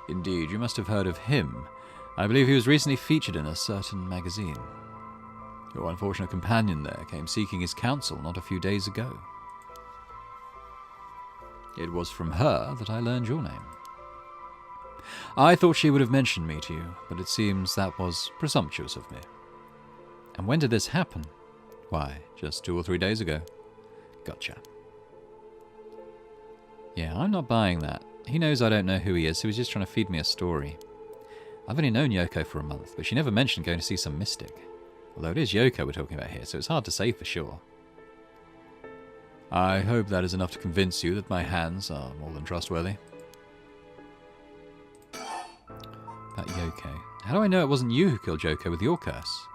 Indeed, you must have heard of him. I believe he was recently featured in a certain magazine. Your unfortunate companion there came seeking his counsel not a few days ago. It was from her that I learned your name. I thought she would have mentioned me to you, but it seems that was presumptuous of me. And when did this happen? Why, just 2 or 3 days ago. Gotcha. Yeah, I'm not buying that. He knows I don't know who he is, so he's just trying to feed me a story. I've only known Yoko for a month, but she never mentioned going to see some mystic. Although it is Yoko we're talking about here, so it's hard to say for sure. I hope that is enough to convince you that my hands are more than trustworthy. About Yoko. How do I know it wasn't you who killed Yoko with your curse?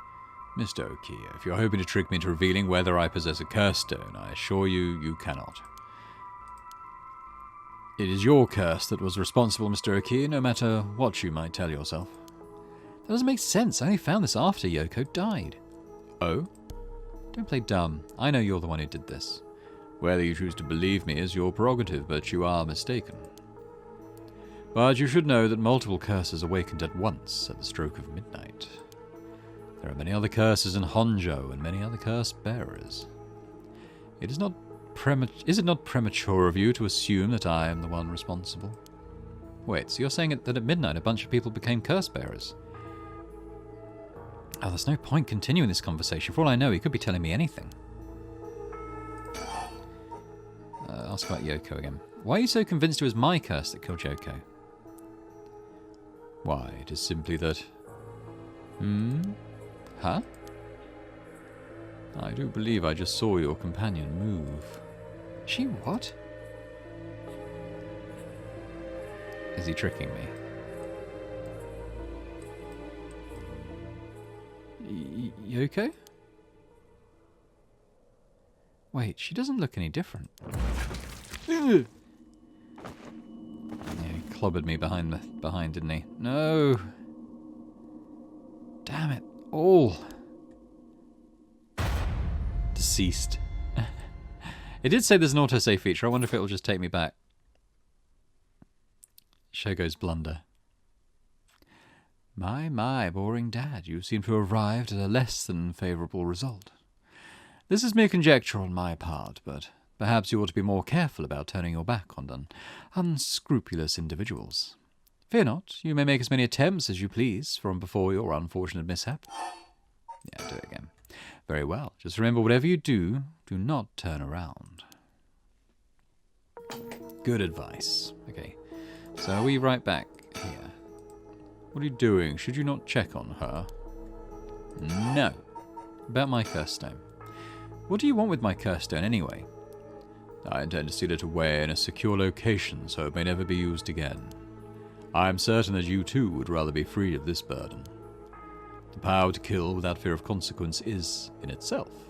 Mr. Okiya, if you're hoping to trick me into revealing whether I possess a curse stone, I assure you, you cannot. It is your curse that was responsible, Mr. Okiya, no matter what you might tell yourself. That doesn't make sense. I only found this after Yoko died. Oh? Don't play dumb. I know you're the one who did this. Whether you choose to believe me is your prerogative, but you are mistaken. But you should know that multiple curses awakened at once at the stroke of midnight. There are many other curses in Honjo and many other curse bearers. Is it not premature of you to assume that I am the one responsible? Wait, so you're saying that at midnight a bunch of people became curse bearers? Oh, there's no point continuing this conversation. For all I know, he could be telling me anything. Ask about Yoko again. Why are you so convinced it was my curse that killed Yoko? Why, it is simply that... Huh? I do believe I just saw your companion move. She what? Is he tricking me? Yoko? Wait, she doesn't look any different. Yeah, he clobbered me behind, didn't he? No! Damn it, all! Deceased. It did say there's an autosave feature. I wonder if it'll just take me back. Shogo's blunder. My, boring dad. You seem to have arrived at a less than favourable result. This is mere conjecture on my part, but perhaps you ought to be more careful about turning your back on unscrupulous individuals. Fear not, you may make as many attempts as you please from before your unfortunate mishap. Yeah, do it again. Very well. Just remember, whatever you do, do not turn around. Good advice. Okay, so are we right back here? What are you doing? Should you not check on her? No. About my curse stone. What do you want with my curse stone anyway? I intend to seal it away in a secure location so it may never be used again. I am certain that you too would rather be free of this burden. The power to kill without fear of consequence is, in itself,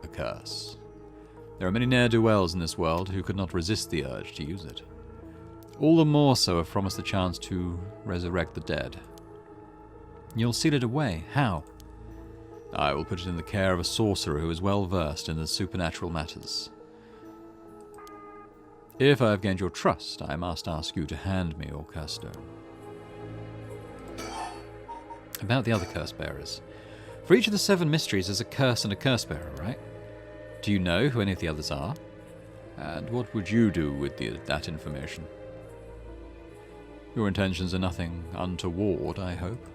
a curse. There are many ne'er-do-wells in this world who could not resist the urge to use it. All the more so if promised the chance to resurrect the dead. You'll seal it away. How? I will put it in the care of a sorcerer who is well versed in the supernatural matters. If I have gained your trust, I must ask you to hand me your curse stone. About the other curse bearers. For each of the 7 mysteries there's a curse and a curse bearer, right? Do you know who any of the others are? And what would you do with that information? Your intentions are nothing untoward, I hope.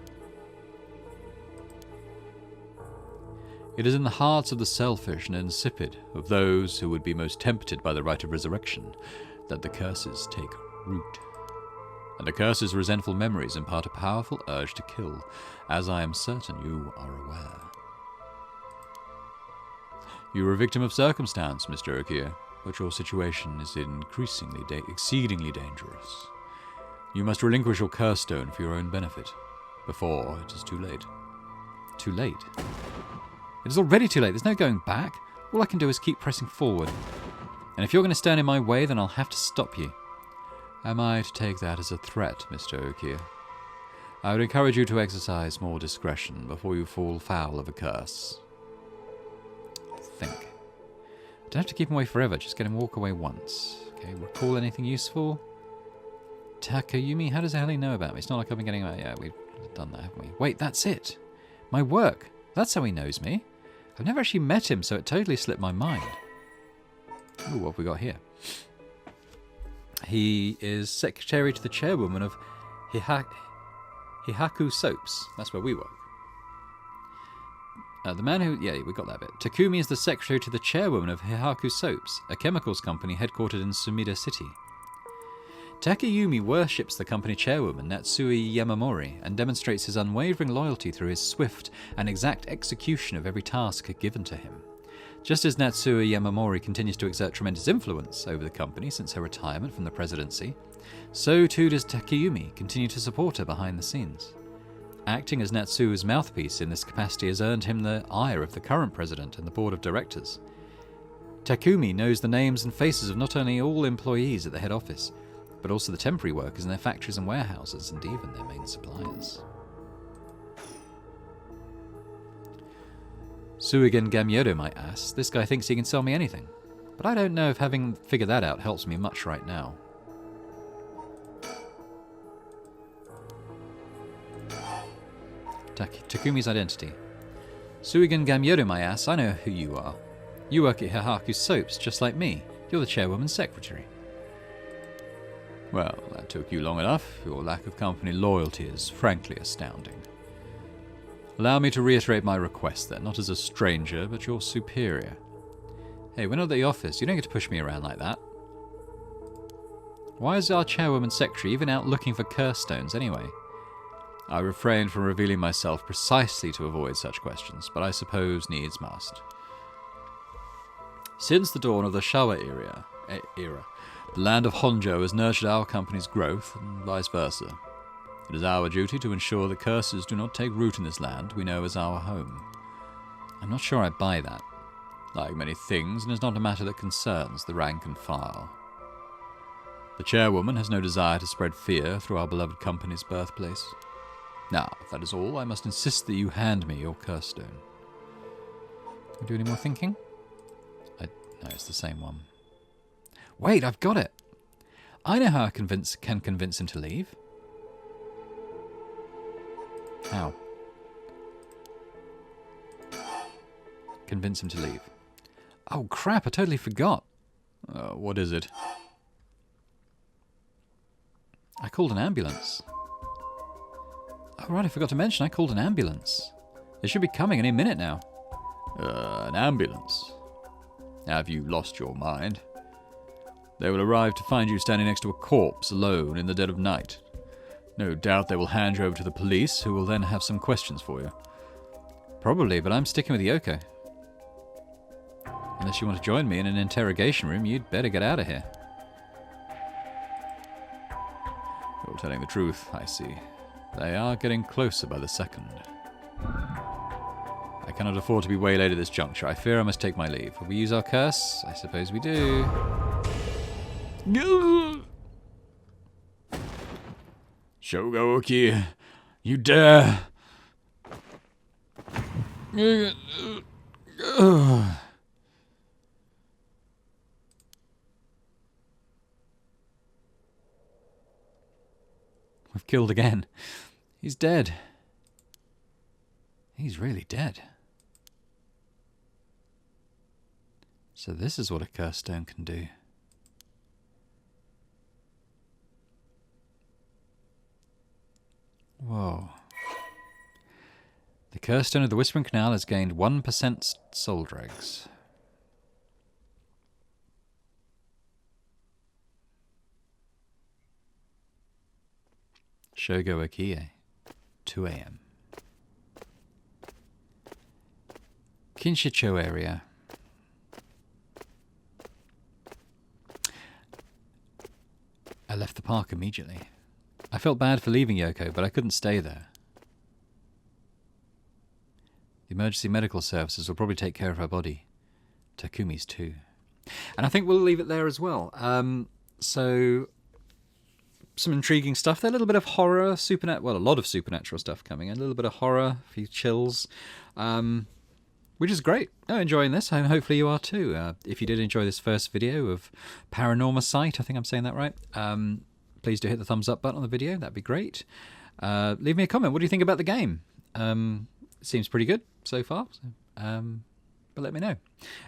It is in the hearts of the selfish and insipid, of those who would be most tempted by the rite of resurrection, that the curses take root. And the curses' resentful memories impart a powerful urge to kill, as I am certain you are aware. You are a victim of circumstance, Mr. Okia, but your situation is exceedingly dangerous. You must relinquish your curse stone for your own benefit, before it is too late. Too late? It is already too late. There's no going back. All I can do is keep pressing forward. And if you're going to stand in my way, then I'll have to stop you. Am I to take that as a threat, Mr. Okia? I would encourage you to exercise more discretion before you fall foul of a curse. I think. I don't have to keep him away forever. Just get him walk away once. Okay, recall anything useful? Takayumi, how does Ellie know about me? It's not like I've been getting... yeah, we've done that, haven't we? Wait, that's it. My work. That's how he knows me. I've never actually met him, so it totally slipped my mind. Ooh, what have we got here? He is secretary to the chairwoman of Hihaku Soaps. That's where we work. The man who... yeah, we got that bit. Takumi is the secretary to the chairwoman of Hihaku Soaps, a chemicals company headquartered in Sumida City. Takayumi worships the company chairwoman, Natsui Yamamori, and demonstrates his unwavering loyalty through his swift and exact execution of every task given to him. Just as Natsui Yamamori continues to exert tremendous influence over the company since her retirement from the presidency, so too does Takayumi continue to support her behind the scenes. Acting as Natsu's mouthpiece in this capacity has earned him the ire of the current president and the board of directors. Takumi knows the names and faces of not only all employees at the head office, but also the temporary workers in their factories and warehouses, and even their main suppliers. Suigen Gamyodo might ask, this guy thinks he can sell me anything, but I don't know if having figured that out helps me much right now. Takumi's identity. Suigen Gamyodo might ask, I know who you are. You work at Hihaku Soaps, just like me. You're the chairwoman's secretary. Well, that took you long enough. Your lack of company loyalty is frankly astounding. Allow me to reiterate my request then, not as a stranger, but your superior. Hey, we're not at the office. You don't get to push me around like that. Why is our chairwoman secretary even out looking for curse stones anyway? I refrained from revealing myself precisely to avoid such questions, but I suppose needs must. Since the dawn of the Showa era, the land of Honjo has nurtured our company's growth, and vice versa. It is our duty to ensure that curses do not take root in this land we know as our home. I'm not sure I buy that. Like many things, it is not a matter that concerns the rank and file. The chairwoman has no desire to spread fear through our beloved company's birthplace. Now, if that is all, I must insist that you hand me your curse stone. Can we do any more thinking? No, it's the same one. Wait, I've got it. I know how I can convince him to leave. How? Convince him to leave. Oh crap, I totally forgot. What is it? I called an ambulance. Oh right, I forgot to mention I called an ambulance. They should be coming any minute now. An ambulance? Have you lost your mind? They will arrive to find you standing next to a corpse alone in the dead of night. No doubt they will hand you over to the police, who will then have some questions for you. Probably, but I'm sticking with Yoko. Unless you want to join me in an interrogation room, you'd better get out of here. You're telling the truth, I see. They are getting closer by the second. I cannot afford to be waylaid at this juncture. I fear I must take my leave. Will we use our curse? I suppose we do. Shogoki, you dare! We've killed again. He's dead. He's really dead. So this is what a curse stone can do. Whoa. The curse stone of the Whispering Canal has gained 1% soul dregs. Shogo Okie, 2 a.m. Kinshicho area. I left the park immediately. I felt bad for leaving Yoko, but I couldn't stay there. The emergency medical services will probably take care of her body. Takumi's too. And I think we'll leave it there as well. So, some intriguing stuff there. A little bit of horror, well, a lot of supernatural stuff coming in. A little bit of horror, a few chills. Which is great. I'm enjoying this. Hopefully you are too. If you did enjoy this first video of Paranormasight, I think I'm saying that right, please do hit the thumbs up button on the video. That'd be great. Leave me a comment. What do you think about the game? It seems pretty good so far. But let me know.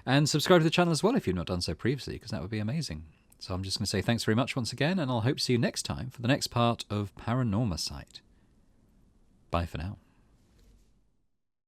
And subscribe to the channel as well if you've not done so previously, because that would be amazing. So I'm just going to say thanks very much once again, and I'll hope to see you next time for the next part of Paranormasight. Bye for now.